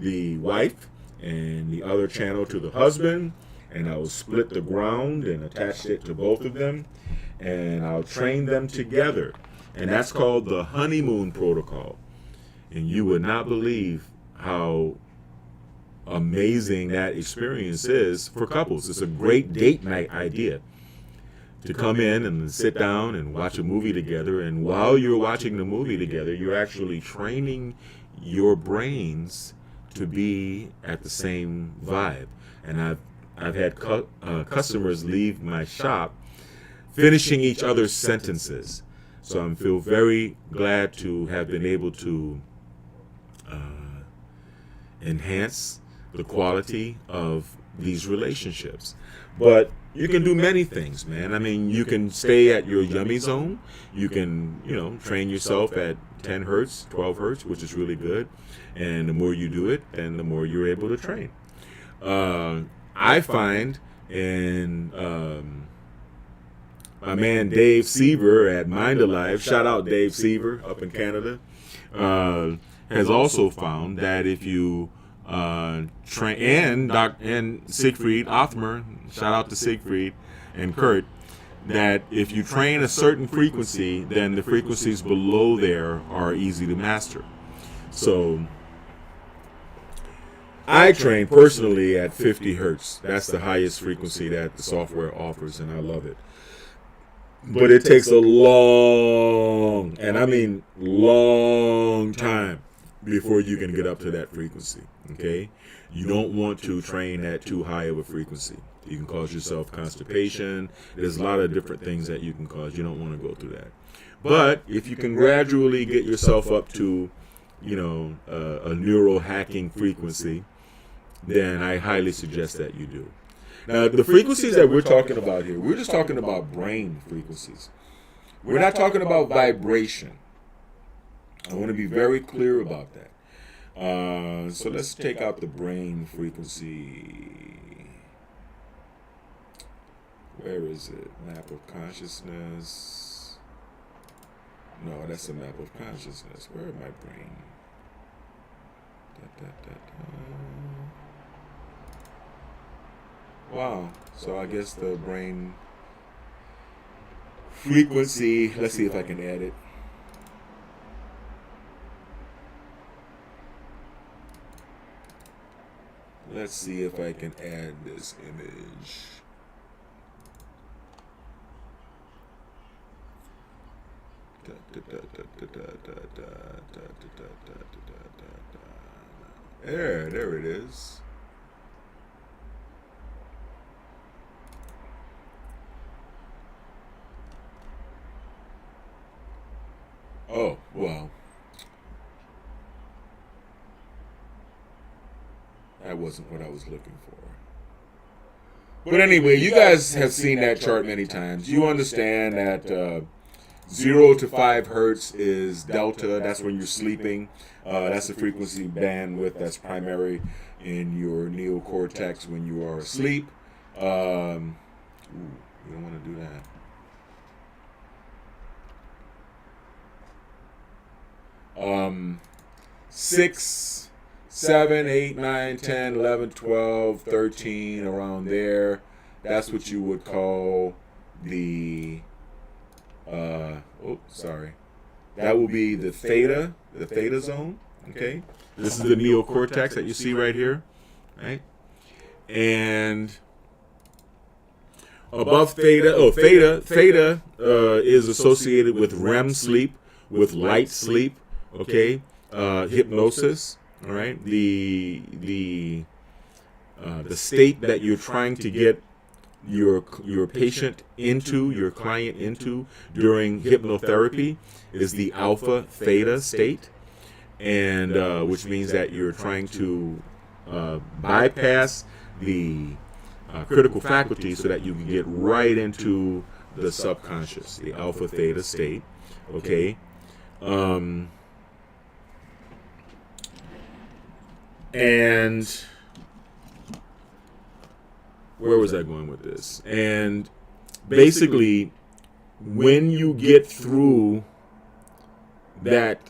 the wife and the other channel to the husband, and I will split the ground and attach it to both of them, and I'll train them together, and that's called the honeymoon protocol. And you would not believe how amazing that experience is for couples. It's a great date night idea to come in and sit down and watch a movie together, and while you're watching the movie together, you're actually training your brains to be at the same vibe. And I've had customers leave my shop finishing each other's sentences. So I feel very glad to have been able to enhance the quality of these relationships. But you can do many things, man. I mean, you can stay at your yummy zone. You can, train yourself at 10 hertz, 12 hertz, which is really good. And the more you do it, then the more you're able to train. I find in my man Dave Seaver at Mind Alive, shout out Dave Seaver up in Canada, has also found that if you train, and Siegfried Othmer, shout out to Siegfried and Kurt, that if you train a certain frequency, then the frequencies below there are easy to master. So I train personally at 50 hertz. That's the highest frequency that the software offers, and I love it. But it takes a long, and I mean long time before you can get up to that frequency, okay? You don't want to train at too high of a frequency. You can cause yourself constipation. There's a lot of different things that you can cause. You don't want to go through that. But if you can gradually get yourself up to, a neural hacking frequency, then I highly suggest that you do. Now, the frequencies that we're talking about here, we're just talking about brain frequencies. We're not talking about vibration. I want to be very clear about that. So let's take out the brain frequency. Where is it? Map of consciousness. No, that's a map of consciousness. Where is my brain? Wow. So I guess the brain frequency, let's see if I can add it. Let's see if I can add this image. There it is. Oh, well. That wasn't what I was looking for. But anyway, you guys have seen that chart many times. You understand that 0 to 5 hertz is delta. That's when you're sleeping. That's the frequency bandwidth that's primary in your neocortex when you are asleep. You don't want to do that. 6, 7, 8, 9, 10, 11, 12, 13, around there. That's what you would call the, that will be the theta zone, okay? This is the neocortex that you see right here, right? And above theta is associated with REM sleep, with light sleep, okay? Hypnosis, all right? The state that you're trying to get your patient into, your client into during hypnotherapy is the alpha theta state, and which means that you're trying to bypass the critical faculty so that you can get right into the subconscious, the alpha theta state, okay? And where was I going with this? And basically, when you get through that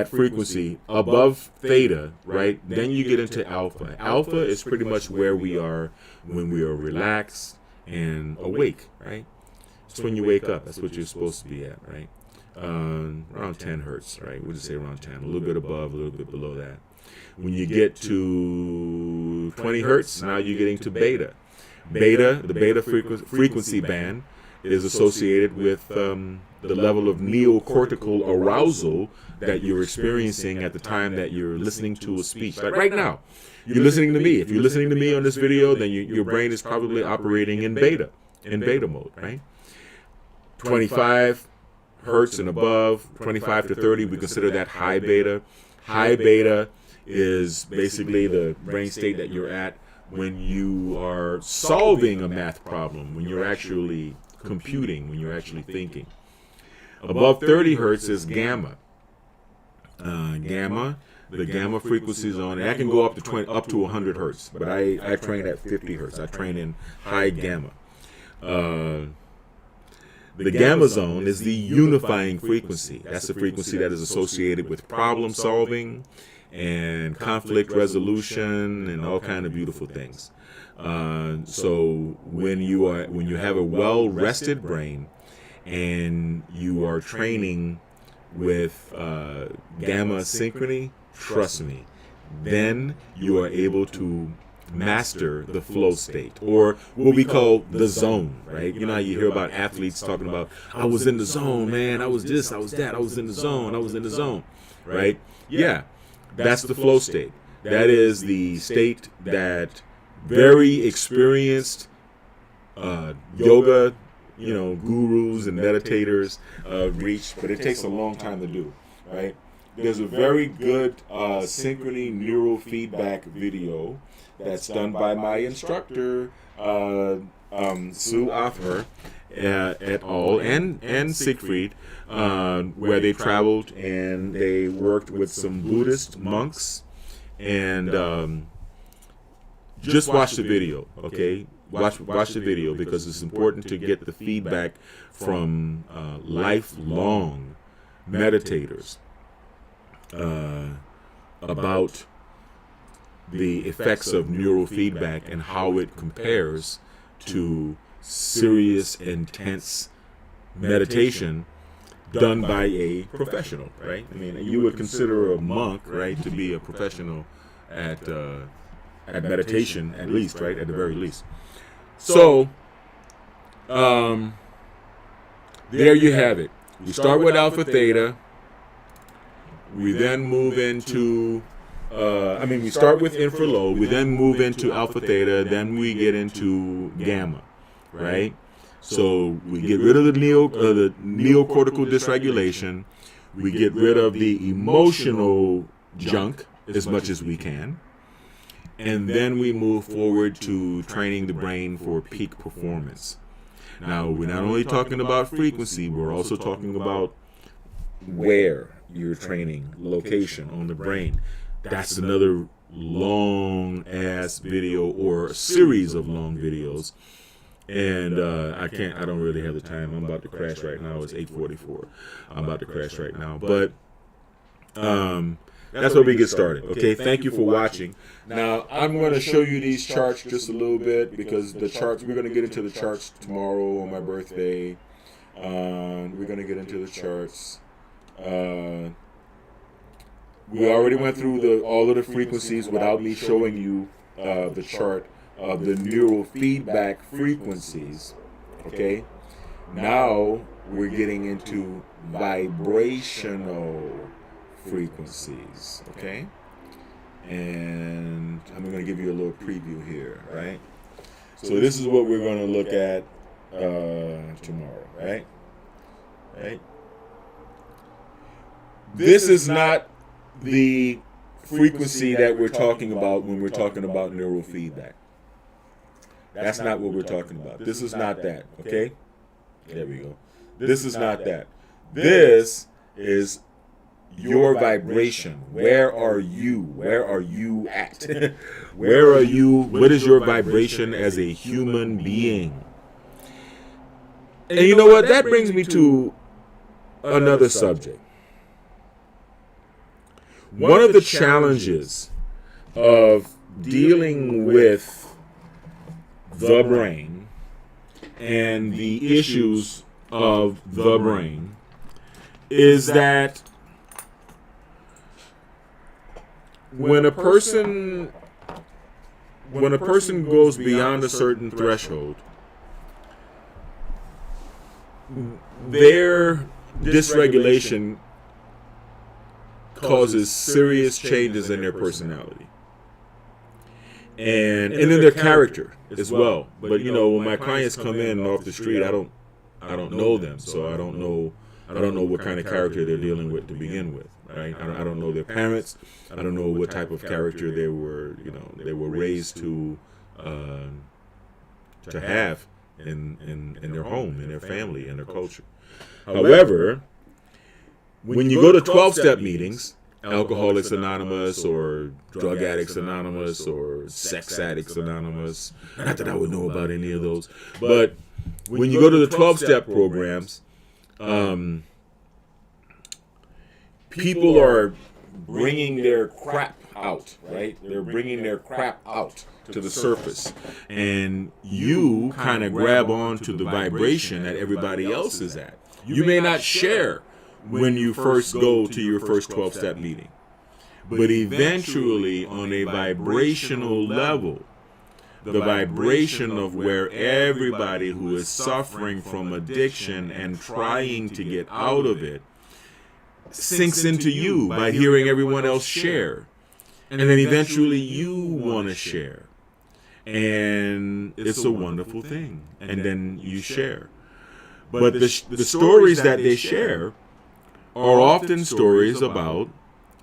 frequency above theta, right, then you get into alpha. Alpha is pretty much where we are when we are relaxed and awake, right? It's when you wake up. That's what you're supposed to be at, right? Around 10 hertz, right? We'll just say around 10, a little bit above, a little bit below that. When you get to 20 hertz, now you're getting to beta. The beta frequency band is associated with the level of neocortical arousal that you're experiencing at the time that you're listening to a speech. Like right now, you're listening to me. If you're listening to me on this video, then your brain is probably operating in beta mode, right? 25 hertz and above, 25 to 30, we consider that high beta. High beta is basically the brain state that you're at when you are solving a math problem, when you're actually computing, when you're actually thinking. Above 30 hertz is gamma. The gamma frequency zone, and that can go up to 100 hertz, but I train at 50 hertz. I train in high gamma. The gamma zone is the unifying frequency. That's the frequency that is associated with problem solving and conflict resolution and all kind of beautiful things. So when you have a well-rested brain and you are training with gamma synchrony, trust me, then you are able to master the flow state, or what we call the zone, right? You know how you hear about athletes talking about, I was in the zone, man, I was this, I was that, I was in the zone, right? Yeah, that's the flow state. That is the state that very experienced yoga, gurus and meditators reach, but it takes a long time to do, right? There's a very good synchrony neurofeedback video that's done by my instructor, Sue Othmer, et al., and Siegfried, where they traveled and they worked with some Buddhist monks, and just watch the video, okay? Watch the video, because it's important to get the feedback from lifelong meditators about the effects of neurofeedback and how it compares to serious, intense meditation done by a professional, right? I mean, you would consider a monk, right, to be a professional at meditation, at least, right, at the very least. So, there you have it. We start with alpha theta. We then move into, we start with infralow. We then move into alpha theta. Then we get into gamma, right? So we get rid of the neocortical dysregulation. We get rid of the emotional junk as much as we can. And then we move forward to training the brain for peak performance. Now, we're not only talking about frequency, we're also talking about where you're training, location on the brain. That's another long-ass video, or a series of long videos. And I don't really have the time. I'm about to crash right now. It's 8:44. I'm about to crash right now. But that's where we get started. Okay, thank you for watching. Now, I'm going to show you these charts just a little bit, because the charts, we're going to get into the charts tomorrow on my birthday. We're going to get into the charts. We already went through all of the frequencies without me showing you the chart of the neurofeedback frequencies. Okay, now we're getting into vibrational frequencies. Okay, and I'm going to give you a little preview here, right? So this is what we're going to look at tomorrow, right? This is not the frequency that we're talking about when we're talking about neurofeedback. That's not what we're talking about. This is not that, okay? There we go. This is not that. This is your vibration. Where are you? Where are you at? Where are you? What is your vibration as a human being? And you know what? That brings me to another subject. One of the challenges of dealing with the brain and the issues of the brain is that when a person goes beyond a certain threshold, their dysregulation causes serious changes in their personality and in their character as well. But when my clients come in off the street, I don't know them, so I don't know what kind of character they're dealing with to begin with, right? I don't know their parents. I don't know what type of character they were raised to have in their home, in their family, in their culture. However, when you go to 12-step meetings, Alcoholics Anonymous or Drug Addicts Anonymous or Sex Addicts Anonymous, not that I would know about any of those, but when you go to the 12-step programs, people are bringing their crap out, right? They're bringing their crap out to the surface. And you kind of grab on to the vibration that everybody else is at. You may not share when you first go to your first 12-step meeting. But eventually, on a vibrational level, the vibration of where everybody who is suffering from addiction and trying to get out of it sinks into you by hearing everyone else share. And then eventually you want to share. And it's a wonderful thing. And then you share. But the stories that they share are often stories about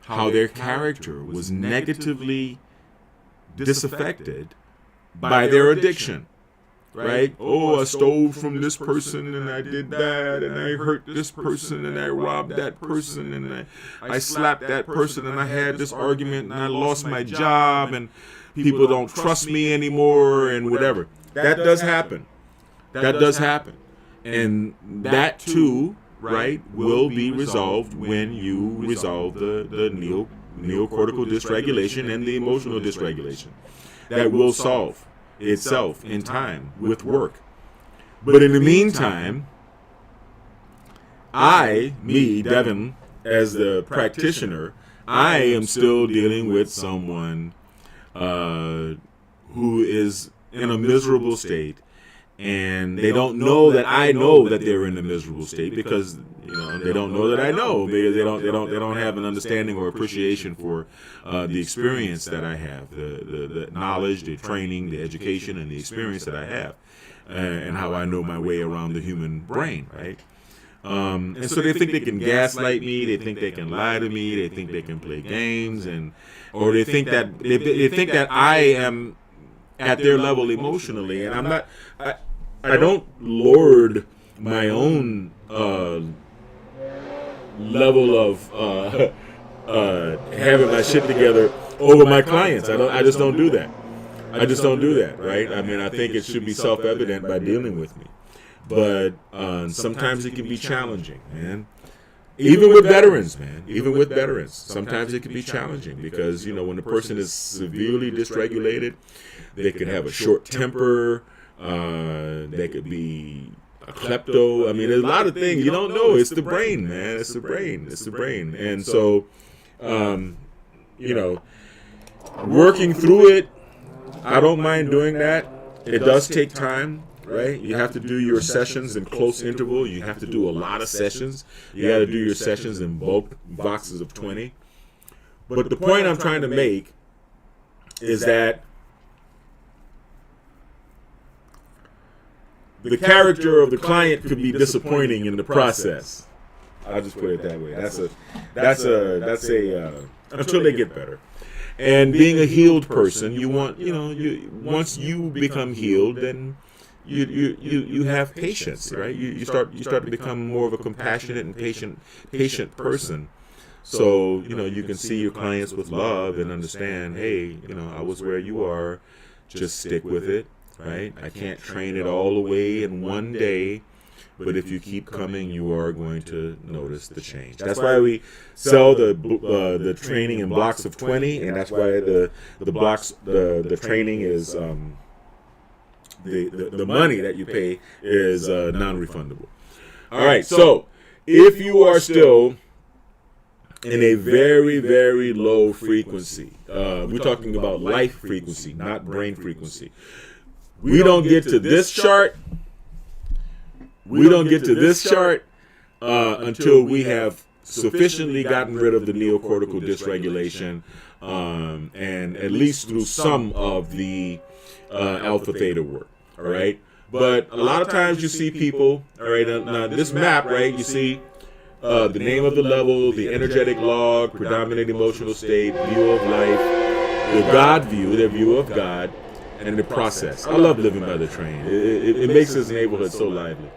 how their character was negatively disaffected by their addiction, right? Oh, I stole from this person and I did that and I hurt this person and I robbed that person and I slapped that person and I had this argument and I lost my job and people don't trust me anymore and whatever. That does happen. That does happen. And that too, right, will be resolved when you resolve the neocortical dysregulation and the emotional dysregulation. That will solve itself in time with work. But in the meantime, Devin, as the practitioner, I am still dealing with someone who is in a miserable state, and they don't know that I know that they're in a miserable state because they don't know that I know because they don't have an understanding or appreciation for the experience that I have, the knowledge, the training, the education, and the experience that I have, and how I know my way around the human brain, right? And so they think they can gaslight me, they think they can lie to me, they think they can play games, or they think that they think that I am at their level emotionally, and I'm not. I don't lord my own level of having my shit together over my clients. I just don't do that. I just don't do that, right? I mean, I think it should be self-evident by dealing with me, but sometimes it can be challenging, man. Even with veterans, man. Even with veterans, sometimes it can be challenging because when the person is severely dysregulated, they could have a short temper. They could be a klepto. I mean, there's a lot of things you don't know. It's the brain, man. It's the brain. It's the brain. And so, working through it, I don't mind doing that. It does take time, right? You have to do your sessions in close interval. You have to do a lot of sessions. You got to do your sessions in bulk boxes of 20. But the point I'm trying to make is that the character of the client could be disappointing in the process. I'll just put it that way. That's a until they get better. And being a healed person, you want once you become healed, then you have patience, right? You start to become more of a compassionate and patient person. So you can see your clients with love and understand. Hey, I was where you are. Just stick with it. Right? I can't train it all the way in one day, but if you keep coming, you are going to notice the change. That's why we sell the training in blocks of 20, and that's why the training is the money that you pay is non-refundable. All right, so if you are still in a very, very low frequency, we're talking about life frequency, not brain frequency. We don't get to this chart. We don't get to this chart until we have sufficiently gotten rid of the neocortical dysregulation, and at least through some of the alpha theta work. All right, but a lot of times you see people. All right, now this map, right? You see the name of the level, the energetic log, predominant emotional state, view of life, the God view, their view of God. And the process. I love living by the train. It makes this neighborhood so lively.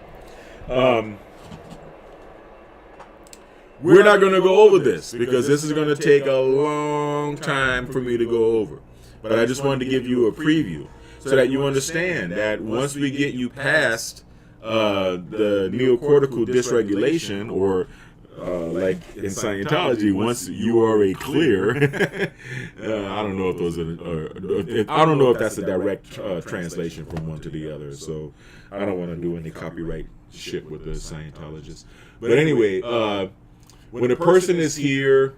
We're not going to go over this because this is going to take a long time for me to go over. But I just wanted to give you a preview so that you understand that once we get you past the neocortical dysregulation or like in Scientology, once you are a clear, I don't know if those are, I don't know if that's a direct translation from one to the other. So I don't want to do any copyright shit with the Scientologists. But anyway, when a person is here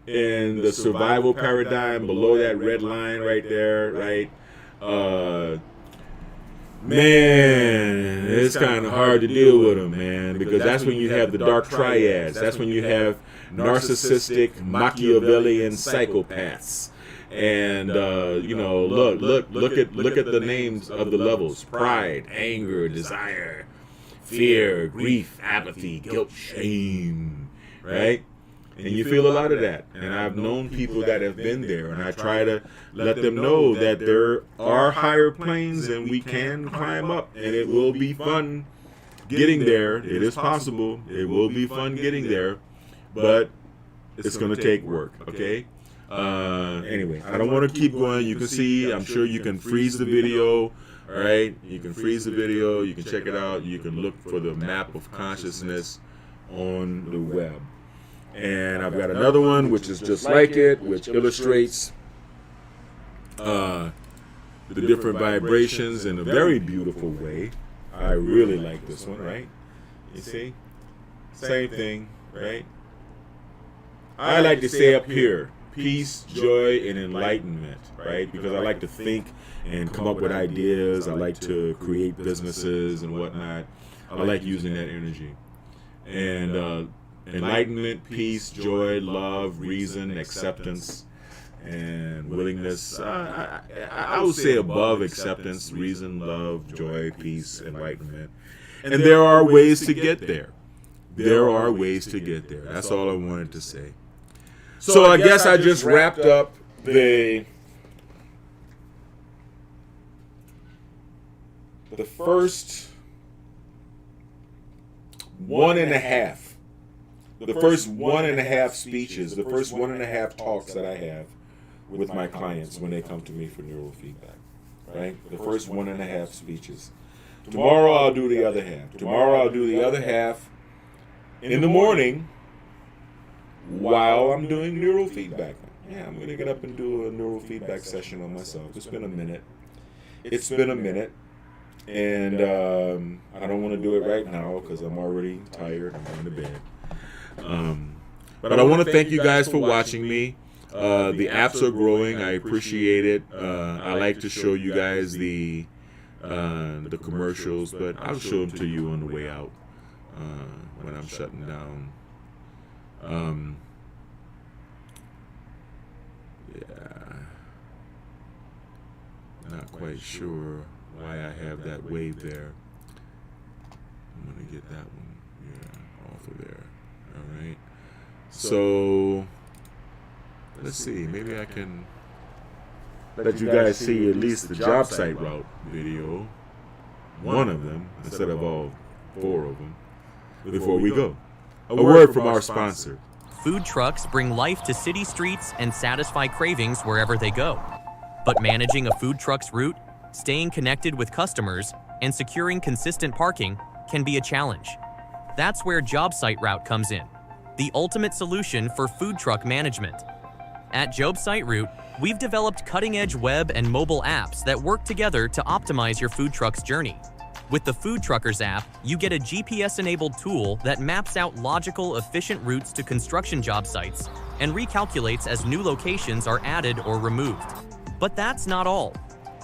in the survival paradigm below that red line right there, right? Man, it's kind of hard to deal with them, man, because that's when you have the dark triads. That's when you have narcissistic, Machiavellian psychopaths. And you know, look at the names of the levels: pride, anger, desire, fear, grief, apathy, guilt, shame, right? And you feel a lot of that. And I've known people that have been there, and I try to let them know that there are higher planes and we can climb up, and it will be fun getting there. It is possible. It will be fun getting there, but it's going to take work, okay? Anyway, I don't want to keep going. You can see, I'm sure you can freeze the video, all right? You can freeze the video. You can check it out. You can look for the map of consciousness on the web. And I've got another one which is just like it, which illustrates the different vibrations in a very beautiful way. I really like this one, right? You see? Same thing, right? I like to say up here, peace, joy, and enlightenment, right? Because I like to think and come up with ideas. I like to create businesses and whatnot. I like using that energy. And enlightenment, peace, joy, love, reason, acceptance, and willingness. I would say above acceptance, reason, love, joy, peace, enlightenment. And there are ways to get there. There are ways to get there. That's all I wanted to say. So I guess I just wrapped up the first one and a half speeches, the first 1.5 talks that I have with my clients when they come to me for neurofeedback, right? The first 1.5 speeches. Tomorrow I'll do the other half. Tomorrow I'll do the other half in the morning while I'm doing neurofeedback. Yeah, I'm going to get up and do a neurofeedback session on myself. It's been a minute. And I don't want to do it right now because I'm already tired. I'm going to bed. But I want to thank you guys for watching me. The apps are growing. I appreciate it. I like to show you guys the commercials, but I'll show them to you on the way out when I'm shutting down. Yeah, not quite sure why I have that wave there. I'm gonna get that one, yeah, off of there. All right. So let's see. Maybe I can let you guys see at least the job site route video, one of them instead of all 4 of them, before we go. A word from our sponsor. Food trucks bring life to city streets and satisfy cravings wherever they go. But managing a food truck's route, staying connected with customers, and securing consistent parking can be a challenge. That's where JobSite Route comes in, the ultimate solution for food truck management. At JobSite Route, we've developed cutting-edge web and mobile apps that work together to optimize your food truck's journey. With the Food Truckers app, you get a GPS-enabled tool that maps out logical, efficient routes to construction job sites and recalculates as new locations are added or removed. But that's not all.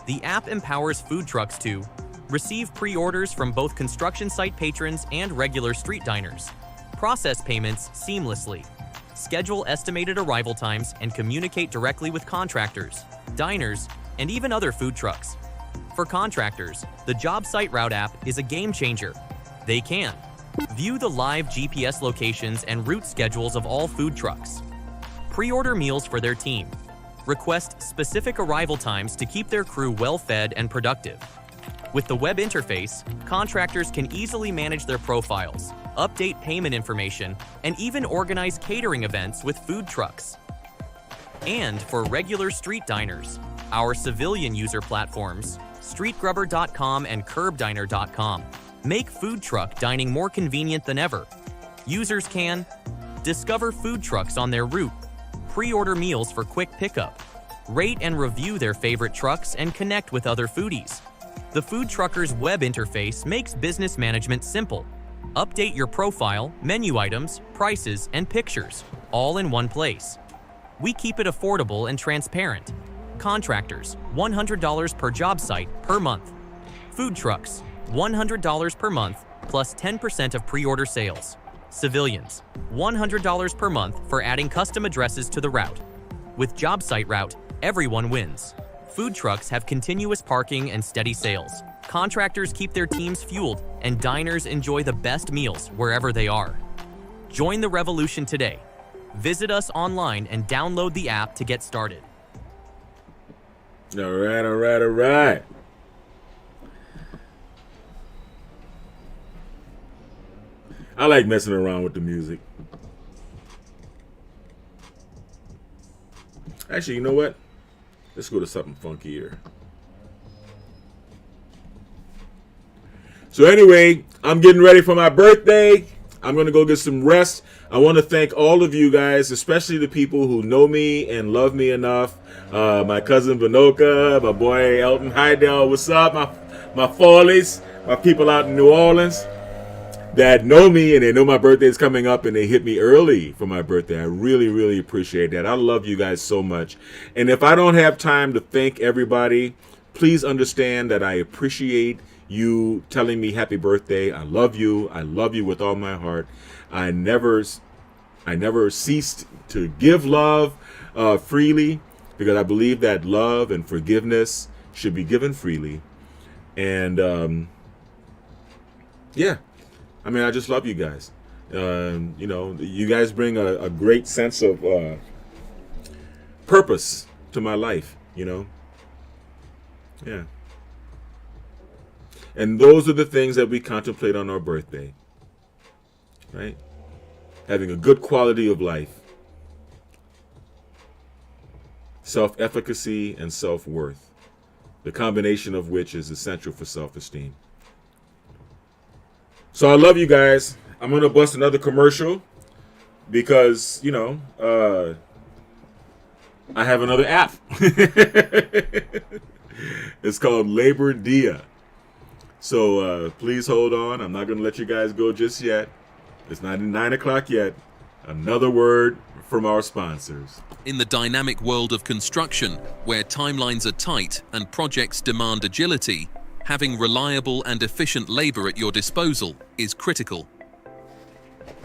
The app empowers food trucks to receive pre-orders from both construction site patrons and regular street diners, process payments seamlessly, schedule estimated arrival times, and communicate directly with contractors, diners, and even other food trucks. For contractors, the JobSite Route app is a game changer. They can view the live GPS locations and route schedules of all food trucks, pre-order meals for their team, request specific arrival times to keep their crew well-fed and productive. With the web interface, contractors can easily manage their profiles, update payment information, and even organize catering events with food trucks. And for regular street diners, our civilian user platforms, StreetGrubber.com and CurbDiner.com, make food truck dining more convenient than ever. Users can Discover food trucks on their route. Pre-order meals for quick pickup. Rate and review their favorite trucks and connect with other foodies. The Food Truckers web interface makes business management simple. Update your profile, menu items, prices, and pictures, all in one place. We keep it affordable and transparent. Contractors, $100 per job site per month. Food trucks, $100 per month plus 10% of pre-order sales. Civilians, $100 per month for adding custom addresses to the route. With Job Site Route, everyone wins. Food trucks have continuous parking and steady sales. Contractors keep their teams fueled, and diners enjoy the best meals wherever they are. Join the revolution today. Visit us online and download the app to get started. All right, all right, all right. I like messing around with the music. Actually, you know what? Let's go to something funkier. So anyway, I'm getting ready for my birthday. I'm going to go get some rest. I want to thank all of you guys, especially the people who know me and love me enough. My cousin Vanoka, my boy Elton Hydell, what's up? My Follies, my people out in New Orleans that know me and they know my birthday is coming up and they hit me early for my birthday. I really, really appreciate that. I love you guys so much. And if I don't have time to thank everybody, please understand that I appreciate you telling me happy birthday. I love you. I love you with all my heart. I never ceased to give love freely because I believe that love and forgiveness should be given freely. And yeah, I mean, I just love you guys. You know, you guys bring a great sense of purpose to my life, you know? Yeah. And those are the things that we contemplate on our birthday, right? Having a good quality of life, self-efficacy, and self-worth, the combination of which is essential for self-esteem. So I love you guys. I'm going to bust another commercial because, you know, I have another app. It's called Labor Dia. So please hold on. I'm not going to let you guys go just yet. It's not 9 o'clock yet. Another word from our sponsors. In the dynamic world of construction, where timelines are tight and projects demand agility, having reliable and efficient labor at your disposal is critical.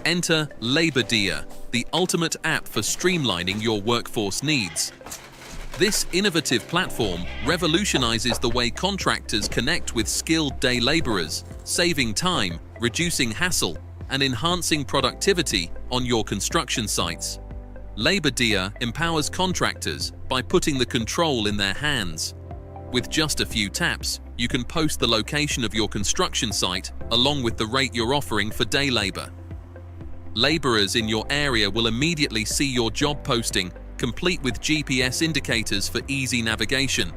Enter Labor Dia, the ultimate app for streamlining your workforce needs. This innovative platform revolutionizes the way contractors connect with skilled day laborers, saving time, reducing hassle, and enhancing productivity on your construction sites. Labor Dia empowers contractors by putting the control in their hands. With just a few taps, you can post the location of your construction site along with the rate you're offering for day labor. Laborers in your area will immediately see your job posting, complete with GPS indicators for easy navigation.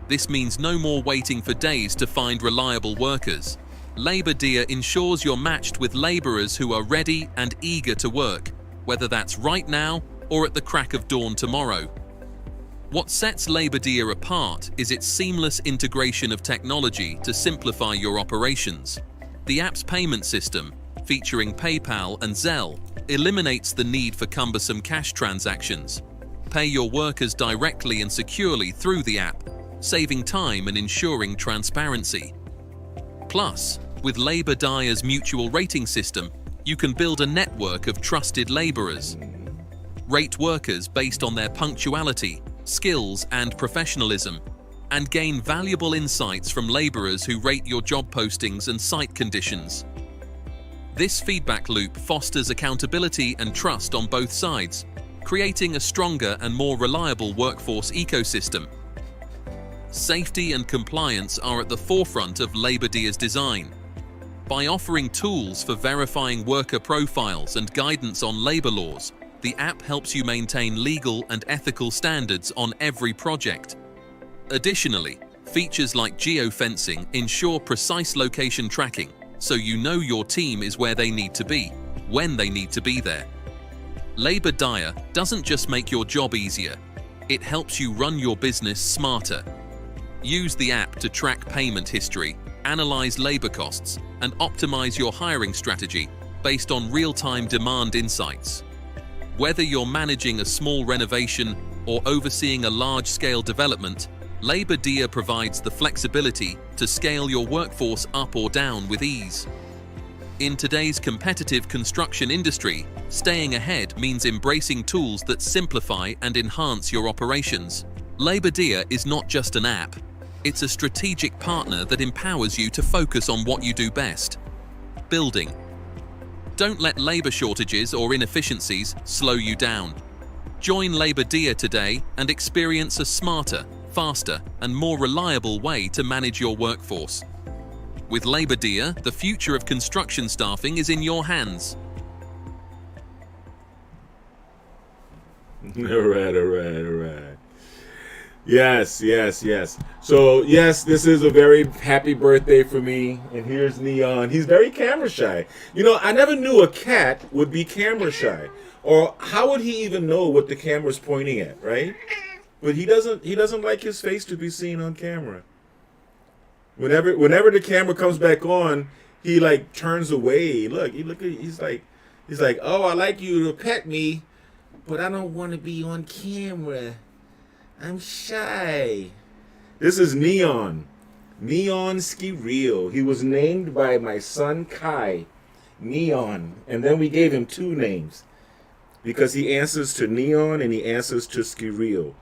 This means no more waiting for days to find reliable workers. Labor Dia ensures you're matched with laborers who are ready and eager to work, whether that's right now or at the crack of dawn tomorrow. What sets Labor Dia apart is its seamless integration of technology to simplify your operations. The app's payment system, featuring PayPal and Zelle, eliminates the need for cumbersome cash transactions. Pay your workers directly and securely through the app, saving time and ensuring transparency. Plus, with Labor Dia's mutual rating system, you can build a network of trusted laborers. Rate workers based on their punctuality, skills, and professionalism, and gain valuable insights from laborers who rate your job postings and site conditions. This feedback loop fosters accountability and trust on both sides, creating a stronger and more reliable workforce ecosystem. Safety and compliance are at the forefront of Labor Dia's design. By offering tools for verifying worker profiles and guidance on labor laws, the app helps you maintain legal and ethical standards on every project. Additionally, features like geofencing ensure precise location tracking, so you know your team is where they need to be, when they need to be there. Labor Dia doesn't just make your job easier, it helps you run your business smarter. Use the app to track payment history, analyze labor costs, and optimize your hiring strategy based on real-time demand insights. Whether you're managing a small renovation or overseeing a large-scale development, Labor Dia provides the flexibility to scale your workforce up or down with ease. In today's competitive construction industry, staying ahead means embracing tools that simplify and enhance your operations. Labor Dia is not just an app, it's a strategic partner that empowers you to focus on what you do best: building. Don't let labor shortages or inefficiencies slow you down. Join Labor Dia today and experience a smarter, faster, and more reliable way to manage your workforce. With Labor Dia, the future of construction staffing is in your hands. All right. Yes. So, yes, this is a very happy birthday for me. And here's Neon. He's very camera shy. You know, I never knew a cat would be camera shy. Or how would he even know what the camera's pointing at, right? But he doesn't like his face to be seen on camera. Whenever the camera comes back on, he like turns away. He's like, "Oh, I like you to pet me, but I don't want to be on camera. I'm shy." This is Neon Skireel. He was named by my son Kai, Neon, and then we gave him two names because he answers to Neon and he answers to Skireel,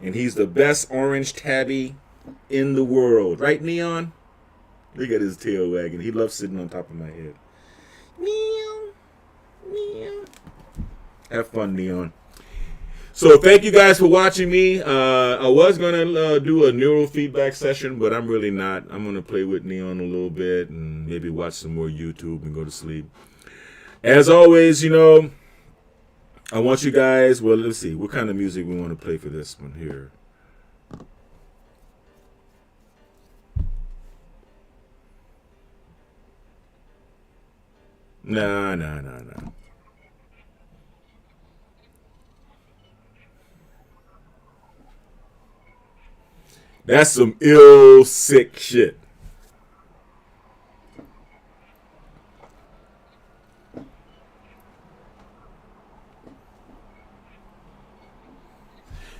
and he's the best orange tabby in the world, right, Neon? Look at his tail wagging. He loves sitting on top of my head. Neon. Have fun, Neon. So thank you guys for watching me. I was gonna do a neural feedback session, but I'm really not. I'm gonna play with Neon a little bit and maybe watch some more YouTube and go to sleep. As always, you know, I want you guys. Well, let's see what kind of music we want to play for this one here. No. That's some ill, sick shit.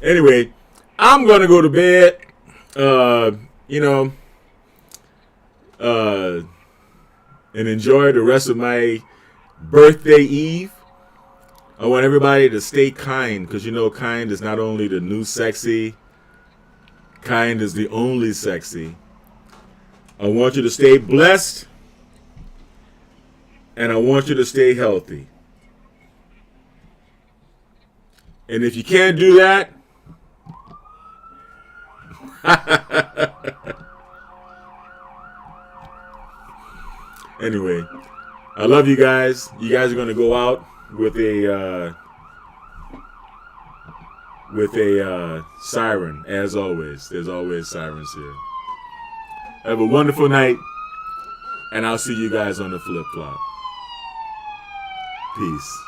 Anyway, I'm gonna go to bed. And enjoy the rest of my birthday eve. I want everybody to stay kind, because you know kind is not only the new sexy, kind is the only sexy. I want you to stay blessed, and I want you to stay healthy. And if you can't do that, anyway, I love you guys. You guys are going to go out with a siren, as always. There's always sirens here. Have a wonderful night, and I'll see you guys on the flip-flop. Peace.